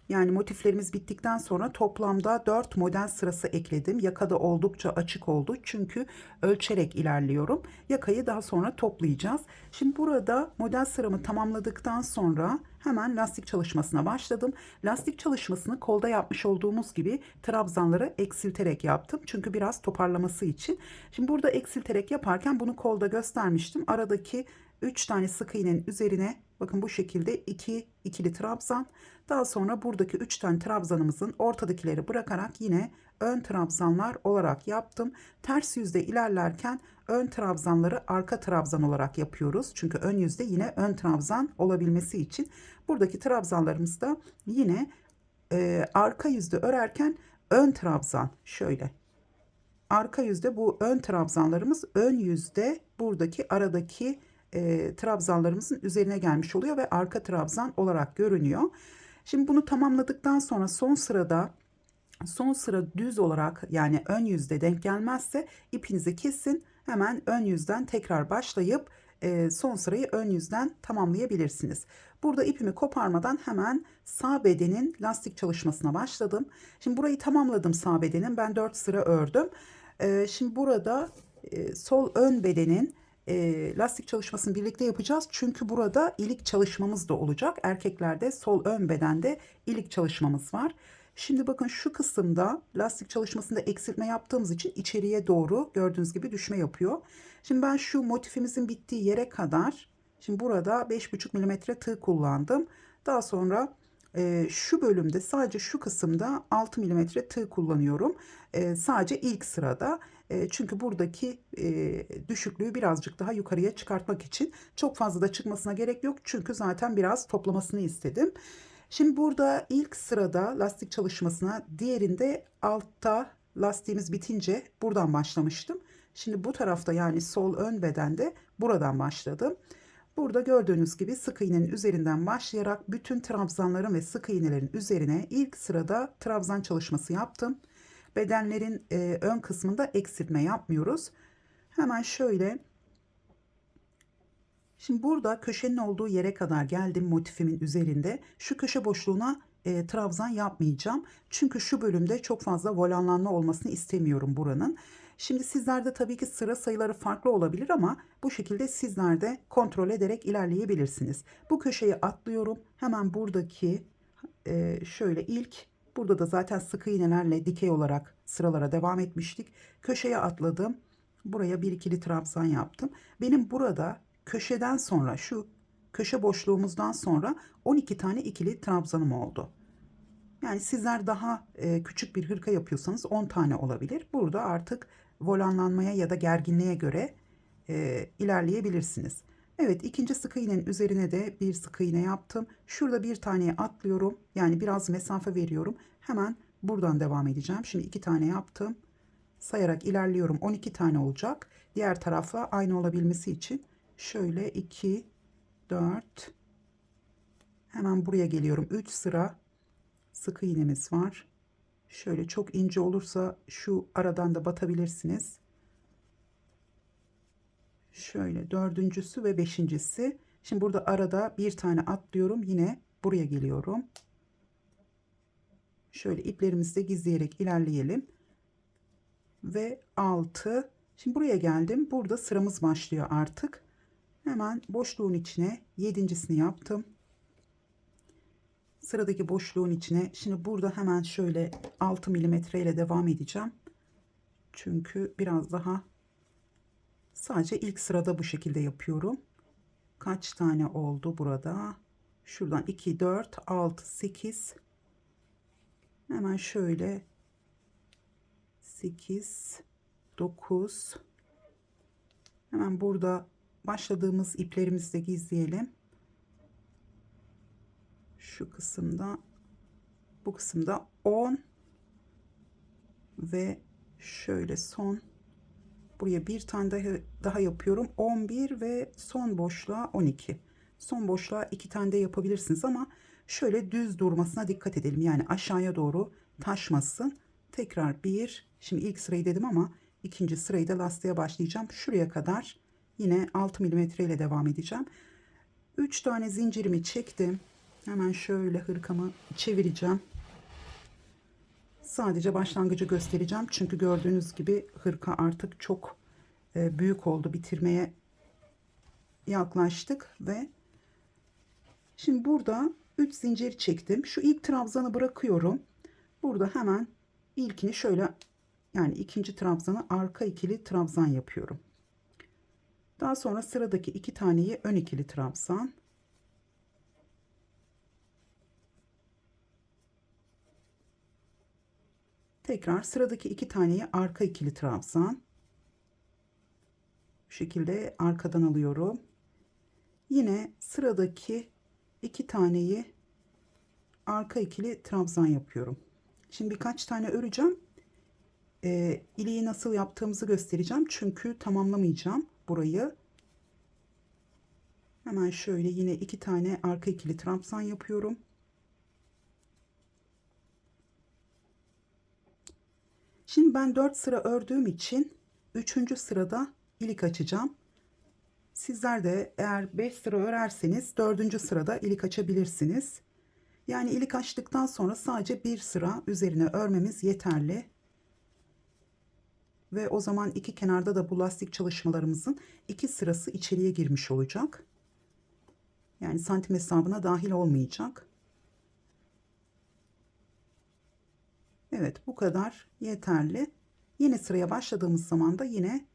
A: yani motiflerimiz bittikten sonra toplamda 4 model sırası ekledim. Yaka da oldukça açık oldu. Çünkü ölçerek ilerliyorum. Yakayı daha sonra toplayacağız. Şimdi burada model sıramı tamamladıktan sonra hemen lastik çalışmasına başladım. Lastik çalışmasını kolda yapmış olduğumuz gibi trabzanları eksilterek yaptım. Çünkü biraz toparlaması için. Şimdi burada eksilterek yaparken bunu kolda göstermiştim. Aradaki 3 tane sık iğnenin üzerine bakın bu şekilde ikili trabzan. Daha sonra buradaki 3 tane trabzanımızın ortadakileri bırakarak yine ön trabzanlar olarak yaptım. Ters yüzde ilerlerken ön trabzanları arka trabzan olarak yapıyoruz. Çünkü ön yüzde yine ön trabzan olabilmesi için buradaki trabzanlarımız da yine arka yüzde örerken ön trabzan şöyle. Arka yüzde bu ön trabzanlarımız, ön yüzde buradaki aradaki trabzanlarımızın üzerine gelmiş oluyor ve arka trabzan olarak görünüyor. Şimdi bunu tamamladıktan sonra son sıra düz olarak yani ön yüzde denk gelmezse ipinizi kesin, hemen ön yüzden tekrar başlayıp son sırayı ön yüzden tamamlayabilirsiniz. Burada ipimi koparmadan hemen sağ bedenin lastik çalışmasına başladım. Şimdi burayı tamamladım, sağ bedenin ben 4 sıra ördüm. Şimdi burada sol ön bedenin lastik çalışmasını birlikte yapacağız. Çünkü burada ilik çalışmamız da olacak. Erkeklerde sol ön bedende ilik çalışmamız var. Şimdi bakın şu kısımda lastik çalışmasında eksiltme yaptığımız için içeriye doğru gördüğünüz gibi düşme yapıyor. Şimdi ben şu motifimizin bittiği yere kadar, şimdi burada 5,5 milimetre tığ kullandım. Daha sonra şu bölümde sadece şu kısımda 6 milimetre tığ kullanıyorum. Sadece ilk sırada. Çünkü buradaki düşüklüğü birazcık daha yukarıya çıkartmak için, çok fazla da çıkmasına gerek yok. Çünkü zaten biraz toplamasını istedim. Şimdi burada ilk sırada lastik çalışmasına, diğerinde altta lastiğimiz bitince buradan başlamıştım. Şimdi bu tarafta yani sol ön bedende buradan başladım. Burada gördüğünüz gibi sık iğnenin üzerinden başlayarak bütün trabzanların ve sık iğnelerin üzerine ilk sırada trabzan çalışması yaptım. Bedenlerin ön kısmında eksiltme yapmıyoruz. Hemen şöyle, şimdi burada köşenin olduğu yere kadar geldim motifimin üzerinde. Şu köşe boşluğuna trabzan yapmayacağım. Çünkü şu bölümde çok fazla volanlanma olmasını istemiyorum buranın. Şimdi sizlerde tabii ki sıra sayıları farklı olabilir ama bu şekilde sizler de kontrol ederek ilerleyebilirsiniz. Bu köşeyi atlıyorum. Hemen buradaki şöyle burada da zaten sık iğnelerle dikey olarak sıralara devam etmiştik. Köşeye atladım. Buraya bir ikili trabzan yaptım. Benim burada köşeden sonra, şu köşe boşluğumuzdan sonra 12 tane ikili trabzanım oldu. Yani sizler daha küçük bir hırka yapıyorsanız 10 tane olabilir. Burada artık volanlanmaya ya da gerginliğe göre ilerleyebilirsiniz. Evet, ikinci sık iğnenin üzerine de bir sık iğne yaptım. Şurada bir taneye atlıyorum. Yani biraz mesafe veriyorum. Hemen buradan devam edeceğim. Şimdi 2 tane yaptım. Sayarak ilerliyorum. 12 tane olacak. Diğer tarafla aynı olabilmesi için şöyle 2, 4, hemen buraya geliyorum. 3 sıra sık iğnemiz var. Şöyle çok ince olursa şu aradan da batabilirsiniz. Şöyle dördüncüsü ve beşincisi. Şimdi burada arada bir tane atlıyorum. Yine buraya geliyorum. Şöyle iplerimizi de gizleyerek ilerleyelim. Ve 6. Şimdi buraya geldim. Burada sıramız başlıyor artık. Hemen boşluğun içine yedincisini yaptım. Sıradaki boşluğun içine şimdi burada hemen şöyle 6 milimetre ile devam edeceğim. Çünkü biraz daha, sadece ilk sırada bu şekilde yapıyorum. Kaç tane oldu burada? Şuradan 2, 4, 6, 8. Hemen şöyle 8, 9. Hemen burada başladığımız iplerimizi de gizleyelim. Şu kısımda, bu kısımda 10 ve şöyle son Buraya bir tane daha yapıyorum. 11 ve son boşluğa 12. Son boşluğa 2 tane de yapabilirsiniz ama şöyle düz durmasına dikkat edelim. Yani aşağıya doğru taşmasın. Tekrar bir. Şimdi ilk sırayı dedim ama ikinci sırayı da lastiğe başlayacağım. Şuraya kadar yine 6 milimetre ile devam edeceğim. 3 tane zincirimi çektim. Hemen şöyle hırkamı çevireceğim. Sadece başlangıcı göstereceğim. Çünkü gördüğünüz gibi hırka artık çok büyük oldu. Bitirmeye yaklaştık ve şimdi burada 3 zincir çektim. Şu ilk trabzanı bırakıyorum. Burada hemen ilkini şöyle, yani ikinci trabzanı arka ikili trabzan yapıyorum. Daha sonra sıradaki 2 taneyi ön ikili trabzan. Tekrar sıradaki 2 taneyi arka ikili trabzan. Bu şekilde arkadan alıyorum. Yine sıradaki 2 taneyi arka ikili trabzan yapıyorum. Şimdi birkaç tane öreceğim. İliği nasıl yaptığımızı göstereceğim. Çünkü tamamlamayacağım burayı. Hemen şöyle yine 2 tane arka ikili trabzan yapıyorum. Şimdi ben 4 sıra ördüğüm için 3. sırada ilik açacağım. Sizler de eğer 5 sıra örerseniz 4. sırada ilik açabilirsiniz. Yani ilik açtıktan sonra sadece bir sıra üzerine örmemiz yeterli. Ve o zaman iki kenarda da bu lastik çalışmalarımızın 2 sırası içeriye girmiş olacak. Yani santim hesabına dahil olmayacak. Evet, bu kadar yeterli. Yeni sıraya başladığımız zaman da yine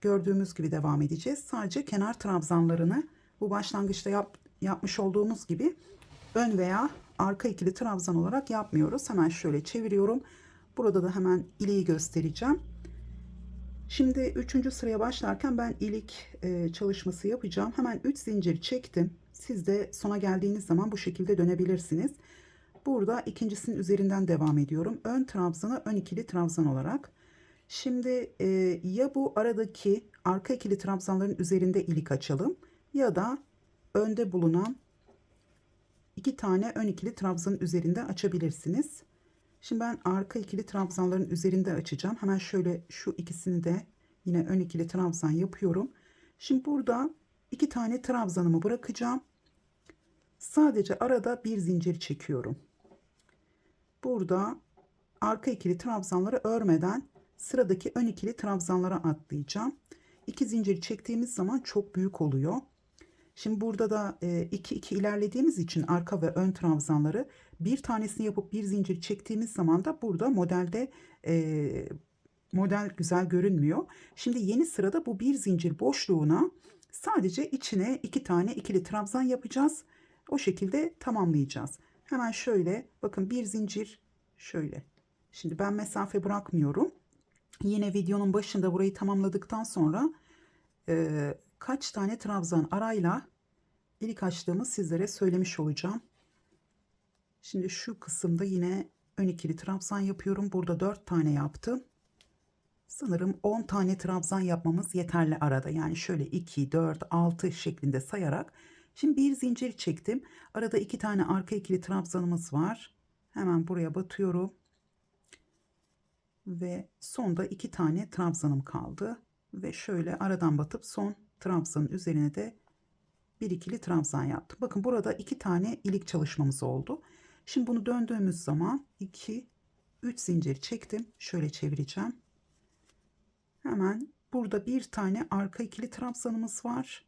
A: gördüğümüz gibi devam edeceğiz. Sadece kenar trabzanlarını bu başlangıçta yapmış olduğumuz gibi ön veya arka ikili trabzan olarak yapmıyoruz. Hemen şöyle çeviriyorum. Burada da hemen iliği göstereceğim. Şimdi 3. sıraya başlarken ben ilik çalışması yapacağım. Hemen 3 zincir çektim. Siz de sona geldiğiniz zaman bu şekilde dönebilirsiniz. Burada ikincisinin üzerinden devam ediyorum. Ön trabzanı ön ikili trabzan olarak. Şimdi ya bu aradaki arka ikili trabzanların üzerinde ilik açalım ya da önde bulunan 2 tane ön ikili trabzanın üzerinde açabilirsiniz. Şimdi ben arka ikili trabzanların üzerinde açacağım. Hemen şöyle şu ikisini de yine ön ikili trabzan yapıyorum. Şimdi burada 2 tane trabzanımı bırakacağım. Sadece arada bir zincir çekiyorum. Burada arka ikili trabzanları örmeden sıradaki ön ikili trabzanlara atlayacağım. 2 zincir çektiğimiz zaman çok büyük oluyor. Şimdi burada da 2-2 ilerlediğimiz için arka ve ön trabzanları bir tanesini yapıp bir zincir çektiğimiz zaman da burada modelde model güzel görünmüyor. Şimdi yeni sırada bu bir zincir boşluğuna sadece içine 2 tane ikili trabzan yapacağız. O şekilde tamamlayacağız. Hemen şöyle bakın, bir zincir şöyle. Şimdi ben mesafe bırakmıyorum. Yine videonun başında burayı tamamladıktan sonra kaç tane trabzan arayla ilik açtığımı sizlere söylemiş olacağım. Şimdi şu kısımda yine ön ikili trabzan yapıyorum. Burada 4 tane yaptım. Sanırım 10 tane trabzan yapmamız yeterli arada. Yani şöyle 2, 4, 6 şeklinde sayarak. Şimdi bir zincir çektim. Arada 2 tane arka ikili trabzanımız var. Hemen buraya batıyorum. Ve sonda 2 tane trabzanım kaldı. Ve şöyle aradan batıp son trabzanın üzerine de bir ikili trabzan yaptım. Bakın burada 2 tane ilik çalışmamız oldu. Şimdi bunu döndüğümüz zaman 2, 3 zincir çektim. Şöyle çevireceğim. Hemen burada bir tane arka ikili trabzanımız var.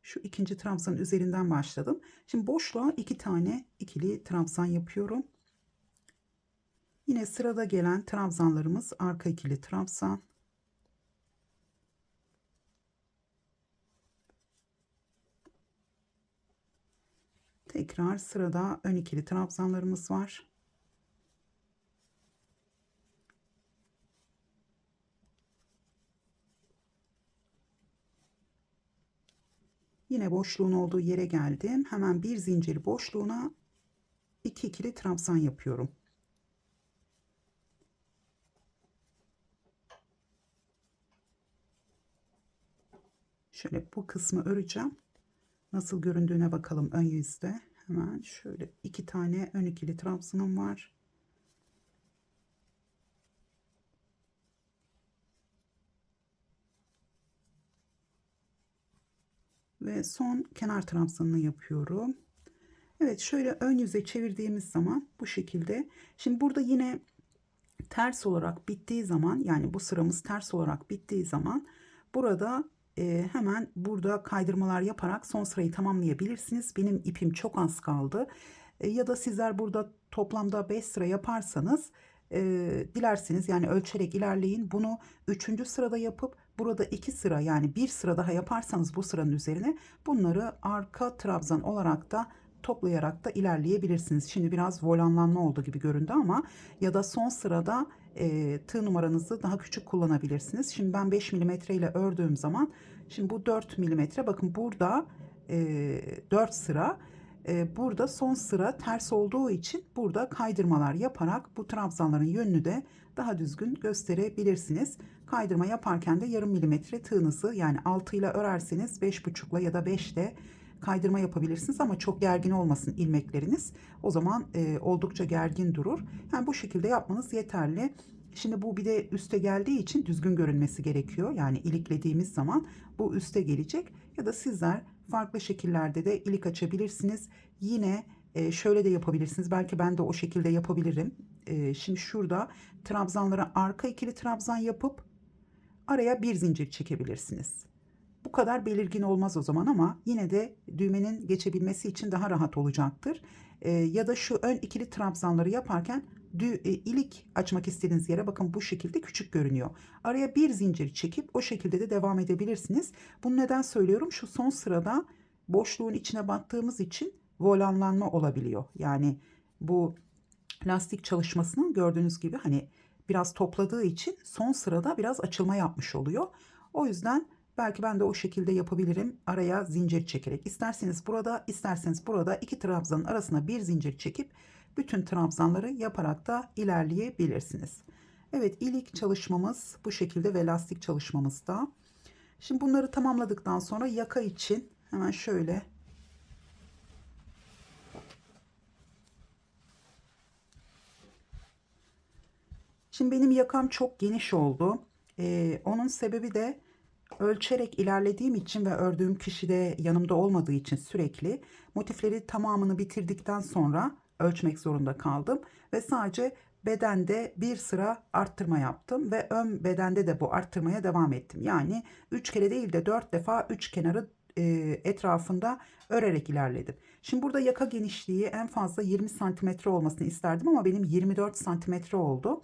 A: Şu ikinci trabzanın üzerinden başladım. Şimdi boşluğa 2 tane ikili trabzan yapıyorum. Yine sırada gelen trabzanlarımız arka ikili trabzan. Tekrar sırada ön ikili trabzanlarımız var. Yine boşluğun olduğu yere geldim. Hemen bir zincir boşluğuna 2 ikili trabzan yapıyorum. Şöyle bu kısmı öreceğim. Nasıl göründüğüne bakalım ön yüzde. Hemen şöyle 2 tane ön ikili trabzanım var. Ve son kenar trabzanını yapıyorum. Evet, şöyle ön yüze çevirdiğimiz zaman bu şekilde. Şimdi burada yine ters olarak bittiği zaman, yani bu sıramız ters olarak bittiği zaman burada hemen burada kaydırmalar yaparak son sırayı tamamlayabilirsiniz. Benim ipim çok az kaldı. Ya da sizler burada toplamda 5 sıra yaparsanız dilerseniz yani ölçerek ilerleyin. Bunu 3. sırada yapıp burada 2 sıra, yani bir sıra daha yaparsanız bu sıranın üzerine bunları arka trabzan olarak da toplayarak da ilerleyebilirsiniz. Şimdi biraz volanlanma oldu gibi göründü ama ya da son sırada tığ numaranızı daha küçük kullanabilirsiniz. Şimdi ben 5 milimetre ile ördüğüm zaman, şimdi bu 4 milimetre, bakın burada 4 sıra, burada son sıra ters olduğu için burada kaydırmalar yaparak bu trabzanların yönünü de daha düzgün gösterebilirsiniz. Kaydırma yaparken de yarım milimetre tığınızı, yani 6 ile örerseniz 5,5 ile ya da 5 ile kaydırma yapabilirsiniz ama çok gergin olmasın ilmekleriniz. O zaman oldukça gergin durur. Yani bu şekilde yapmanız yeterli. Şimdi bu bir de üste geldiği için düzgün görünmesi gerekiyor. Yani iliklediğimiz zaman bu üste gelecek. Ya da sizler farklı şekillerde de ilik açabilirsiniz. Yine şöyle de yapabilirsiniz. Belki ben de o şekilde yapabilirim. Şimdi şurada trabzanlara arka ikili trabzan yapıp araya bir zincir çekebilirsiniz. Bu kadar belirgin olmaz o zaman ama yine de düğmenin geçebilmesi için daha rahat olacaktır. Ya da şu ön ikili trabzanları yaparken ilik açmak istediğiniz yere bakın bu şekilde küçük görünüyor. Araya bir zincir çekip o şekilde de devam edebilirsiniz. Bunu neden söylüyorum? Şu son sırada boşluğun içine battığımız için volanlanma olabiliyor. Yani bu lastik çalışmasının gördüğünüz gibi hani biraz topladığı için son sırada biraz açılma yapmış oluyor. O yüzden belki ben de o şekilde yapabilirim. Araya zincir çekerek. İsterseniz burada, isterseniz burada iki trabzanın arasına bir zincir çekip bütün trabzanları yaparak da ilerleyebilirsiniz. Evet, ilik çalışmamız bu şekilde ve lastik çalışmamız da. Şimdi bunları tamamladıktan sonra yaka için hemen şöyle Şimdi benim yakam çok geniş oldu. Onun sebebi de ölçerek ilerlediğim için ve ördüğüm kişi de yanımda olmadığı için sürekli motifleri tamamını bitirdikten sonra ölçmek zorunda kaldım. Ve sadece bedende bir sıra arttırma yaptım ve ön bedende de bu arttırmaya devam ettim. Yani 3 kere değil de 4 defa 3 kenarı etrafında örerek ilerledim. Şimdi burada yaka genişliği en fazla 20 santimetre olmasını isterdim ama benim 24 santimetre oldu.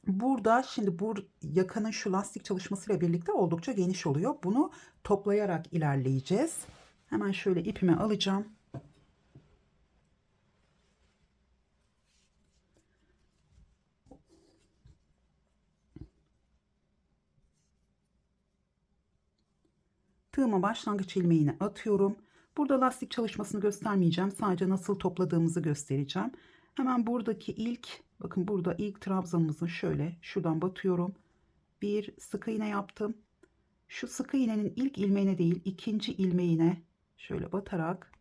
A: Burada şimdi bu yakanın şu lastik çalışmasıyla birlikte oldukça geniş oluyor. Bunu toplayarak ilerleyeceğiz. Hemen şöyle ipimi alacağım. Tığıma başlangıç ilmeğini atıyorum. Burada lastik çalışmasını göstermeyeceğim. Sadece nasıl topladığımızı göstereceğim. Hemen buradaki bakın burada ilk trabzanımızı şöyle şuradan batıyorum. Bir sık iğne yaptım. Şu sık iğnenin ilk ilmeğine değil, ikinci ilmeğine şöyle batarak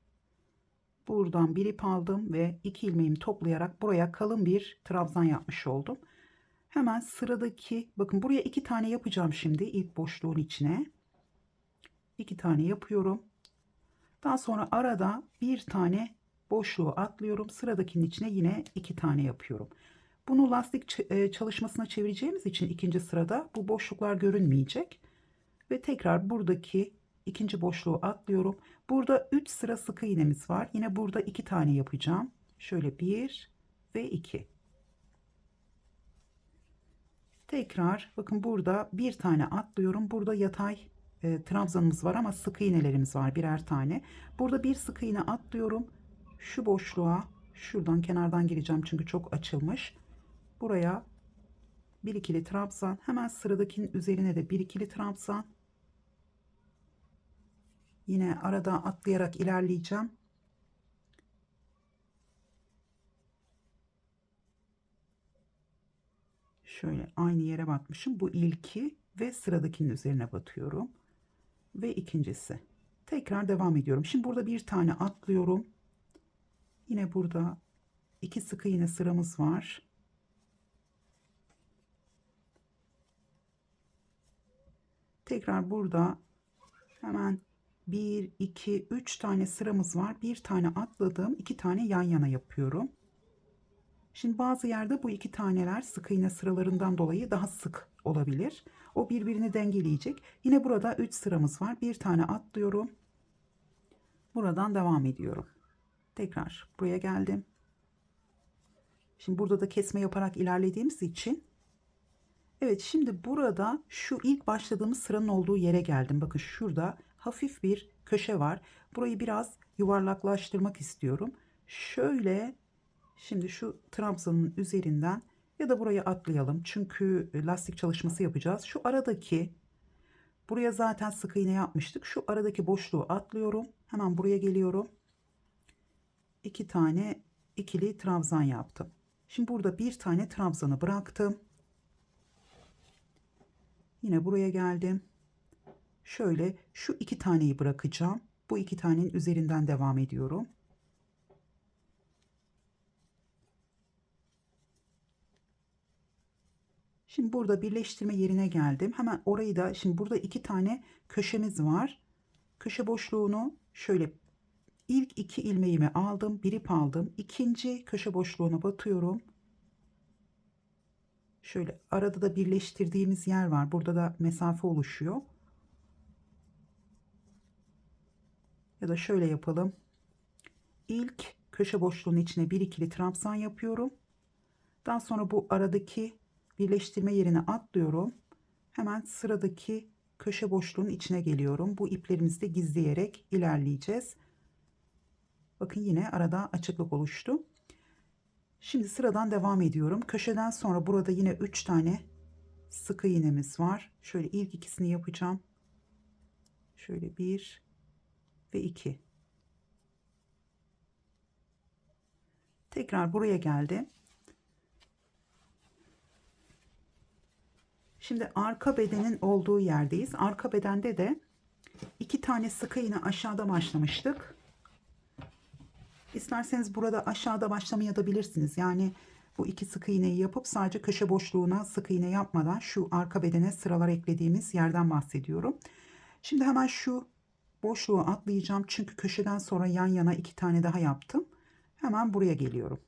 A: buradan bir ip aldım ve iki ilmeğimi toplayarak buraya kalın bir trabzan yapmış oldum. Hemen sıradaki, bakın buraya 2 tane yapacağım şimdi ilk boşluğun içine. 2 tane yapıyorum. Daha sonra arada bir tane boşluğu atlıyorum. Sıradakinin içine yine 2 tane yapıyorum. Bunu lastik çalışmasına çevireceğimiz için ikinci sırada bu boşluklar görünmeyecek. Ve tekrar buradaki ikinci boşluğu atlıyorum. Burada 3 sıra sık iğnemiz var. Yine burada 2 tane yapacağım. Şöyle 1 ve 2. Tekrar bakın burada bir tane atlıyorum. Burada yatay trabzanımız var ama sık iğnelerimiz var birer tane. Burada bir sık iğne atlıyorum. Şu boşluğa şuradan kenardan gireceğim çünkü çok açılmış. Buraya bir ikili trabzan. Hemen sıradakinin üzerine de bir ikili trabzan. Yine arada atlayarak ilerleyeceğim. Şöyle aynı yere batmışım. Bu ilki ve sıradakinin üzerine batıyorum. ve ikincisi. Tekrar devam ediyorum. Şimdi burada bir tane atlıyorum. Yine burada 2 sık iğne sıramız var. Tekrar burada hemen 1, 2, 3 tane sıramız var. Bir tane atladım. 2 tane yan yana yapıyorum. Şimdi bazı yerde bu 2 taneler sık iğne sıralarından dolayı daha sık olabilir. O birbirini dengeleyecek. Yine burada 3 sıramız var. Bir tane atlıyorum. Buradan devam ediyorum. Tekrar buraya geldim. Şimdi burada da kesme yaparak ilerlediğimiz için. Evet, şimdi burada şu ilk başladığımız sıranın olduğu yere geldim. Bakın şurada hafif bir köşe var. Burayı biraz yuvarlaklaştırmak istiyorum. Şöyle şimdi şu trabzanın üzerinden ya da buraya atlayalım. Çünkü lastik çalışması yapacağız. Şu aradaki, buraya zaten sık iğne yapmıştık. Şu aradaki boşluğu atlıyorum. Hemen buraya geliyorum. 2 tane ikili trabzan yaptım. Şimdi burada bir tane trabzanı bıraktım. Yine buraya geldim. Şöyle şu 2 taneyi bırakacağım. Bu 2 tanenin üzerinden devam ediyorum. Şimdi burada birleştirme yerine geldim. Hemen orayı da, şimdi burada 2 tane köşemiz var. Köşe boşluğunu şöyle ilk 2 ilmeğimi aldım, bir ip aldım. İkinci köşe boşluğuna batıyorum. Şöyle arada da birleştirdiğimiz yer var. Burada da mesafe oluşuyor. Ya da şöyle yapalım. İlk köşe boşluğunun içine bir ikili trabzan yapıyorum. Daha sonra bu aradaki birleştirme yerine atlıyorum. Hemen sıradaki köşe boşluğunun içine geliyorum. Bu iplerimizi de gizleyerek ilerleyeceğiz. Bakın yine arada açıklık oluştu. Şimdi sıradan devam ediyorum. Köşeden sonra burada yine 3 tane sık iğnemiz var. Şöyle ilk ikisini yapacağım. Şöyle 1 ve 2. Tekrar buraya geldim. Şimdi arka bedenin olduğu yerdeyiz. Arka bedende de 2 tane sık iğne aşağıda başlamıştık. İsterseniz burada aşağıda başlamaya da bilirsiniz. Yani bu 2 sık iğneyi yapıp sadece köşe boşluğuna sık iğne yapmadan şu arka bedene sıralar eklediğimiz yerden bahsediyorum. Şimdi hemen şu boşluğu atlayacağım. Çünkü köşeden sonra yan yana 2 tane daha yaptım. Hemen buraya geliyorum.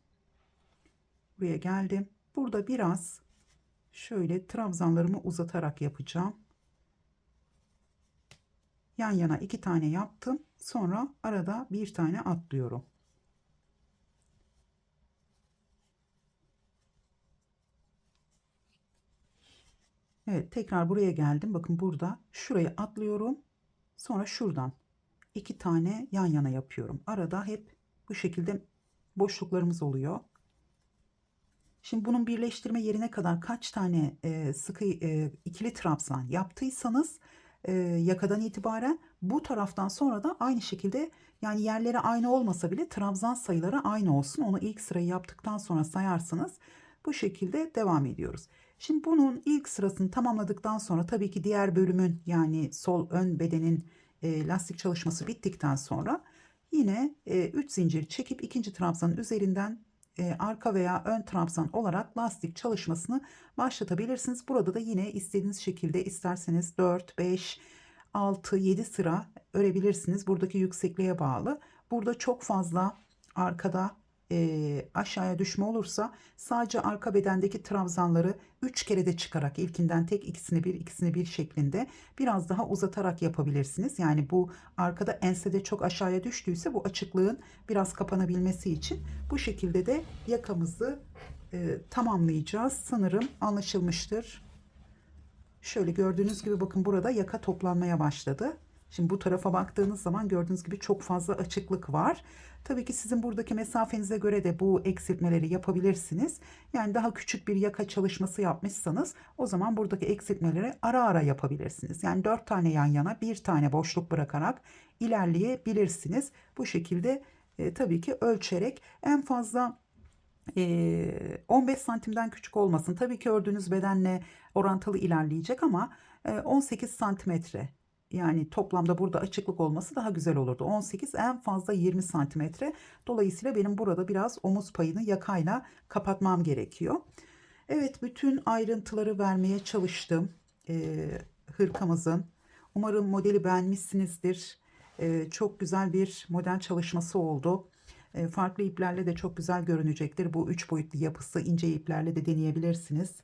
A: Buraya geldim. Burada biraz şöyle trabzanlarımı uzatarak yapacağım. Yan yana 2 tane yaptım. Sonra arada bir tane atlıyorum. Evet, tekrar buraya geldim. Bakın burada şurayı atlıyorum. Sonra şuradan 2 tane yan yana yapıyorum. Arada hep bu şekilde boşluklarımız oluyor. Şimdi bunun birleştirme yerine kadar kaç tane sıkı ikili trabzan yaptıysanız yakadan itibaren bu taraftan sonra da aynı şekilde, yani yerleri aynı olmasa bile trabzan sayıları aynı olsun. Onu ilk sırayı yaptıktan sonra sayarsınız. Bu şekilde devam ediyoruz. Şimdi bunun ilk sırasını tamamladıktan sonra tabii ki diğer bölümün, yani sol ön bedenin lastik çalışması bittikten sonra yine 3 zincir çekip ikinci trabzanın üzerinden arka veya ön trabzan olarak lastik çalışmasını başlatabilirsiniz. Burada da yine istediğiniz şekilde isterseniz 4, 5, 6, 7 sıra örebilirsiniz. Buradaki yüksekliğe bağlı. Burada çok fazla arkada aşağıya düşme olursa sadece arka bedendeki trabzanları 3 kere de çıkarak, ilkinden tek, ikisini bir, ikisini bir şeklinde biraz daha uzatarak yapabilirsiniz. Yani bu arkada ensede çok aşağıya düştüyse bu açıklığın biraz kapanabilmesi için bu şekilde de yakamızı tamamlayacağız. Sanırım anlaşılmıştır. Şöyle gördüğünüz gibi bakın burada yaka toplanmaya başladı. Şimdi bu tarafa baktığınız zaman gördüğünüz gibi çok fazla açıklık var. Tabii ki sizin buradaki mesafenize göre de bu eksiltmeleri yapabilirsiniz. Yani daha küçük bir yaka çalışması yapmışsanız o zaman buradaki eksiltmeleri ara ara yapabilirsiniz. Yani 4 tane yan yana, bir tane boşluk bırakarak ilerleyebilirsiniz. Bu şekilde tabii ki ölçerek, en fazla 15 santimden küçük olmasın. Tabii ki ördüğünüz bedenle orantılı ilerleyecek ama 18 santimetre Yani toplamda burada açıklık olması daha güzel olurdu. 18 en fazla 20 santimetre. Dolayısıyla benim burada biraz omuz payını yakayla kapatmam gerekiyor. Evet, bütün ayrıntıları vermeye çalıştım hırkamızın. Umarım modeli beğenmişsinizdir. Çok güzel bir model çalışması oldu. Farklı iplerle de çok güzel görünecektir. Bu 3 boyutlu yapısı ince iplerle de deneyebilirsiniz.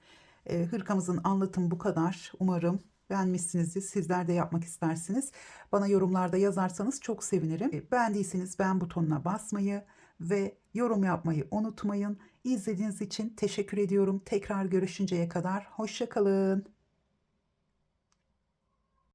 A: Hırkamızın anlatımı bu kadar. Umarım beğenmişsinizdir. Sizler de yapmak istersiniz. Bana yorumlarda yazarsanız çok sevinirim. Beğendiyseniz beğen butonuna basmayı ve yorum yapmayı unutmayın. İzlediğiniz için teşekkür ediyorum. Tekrar görüşünceye kadar hoşça kalın.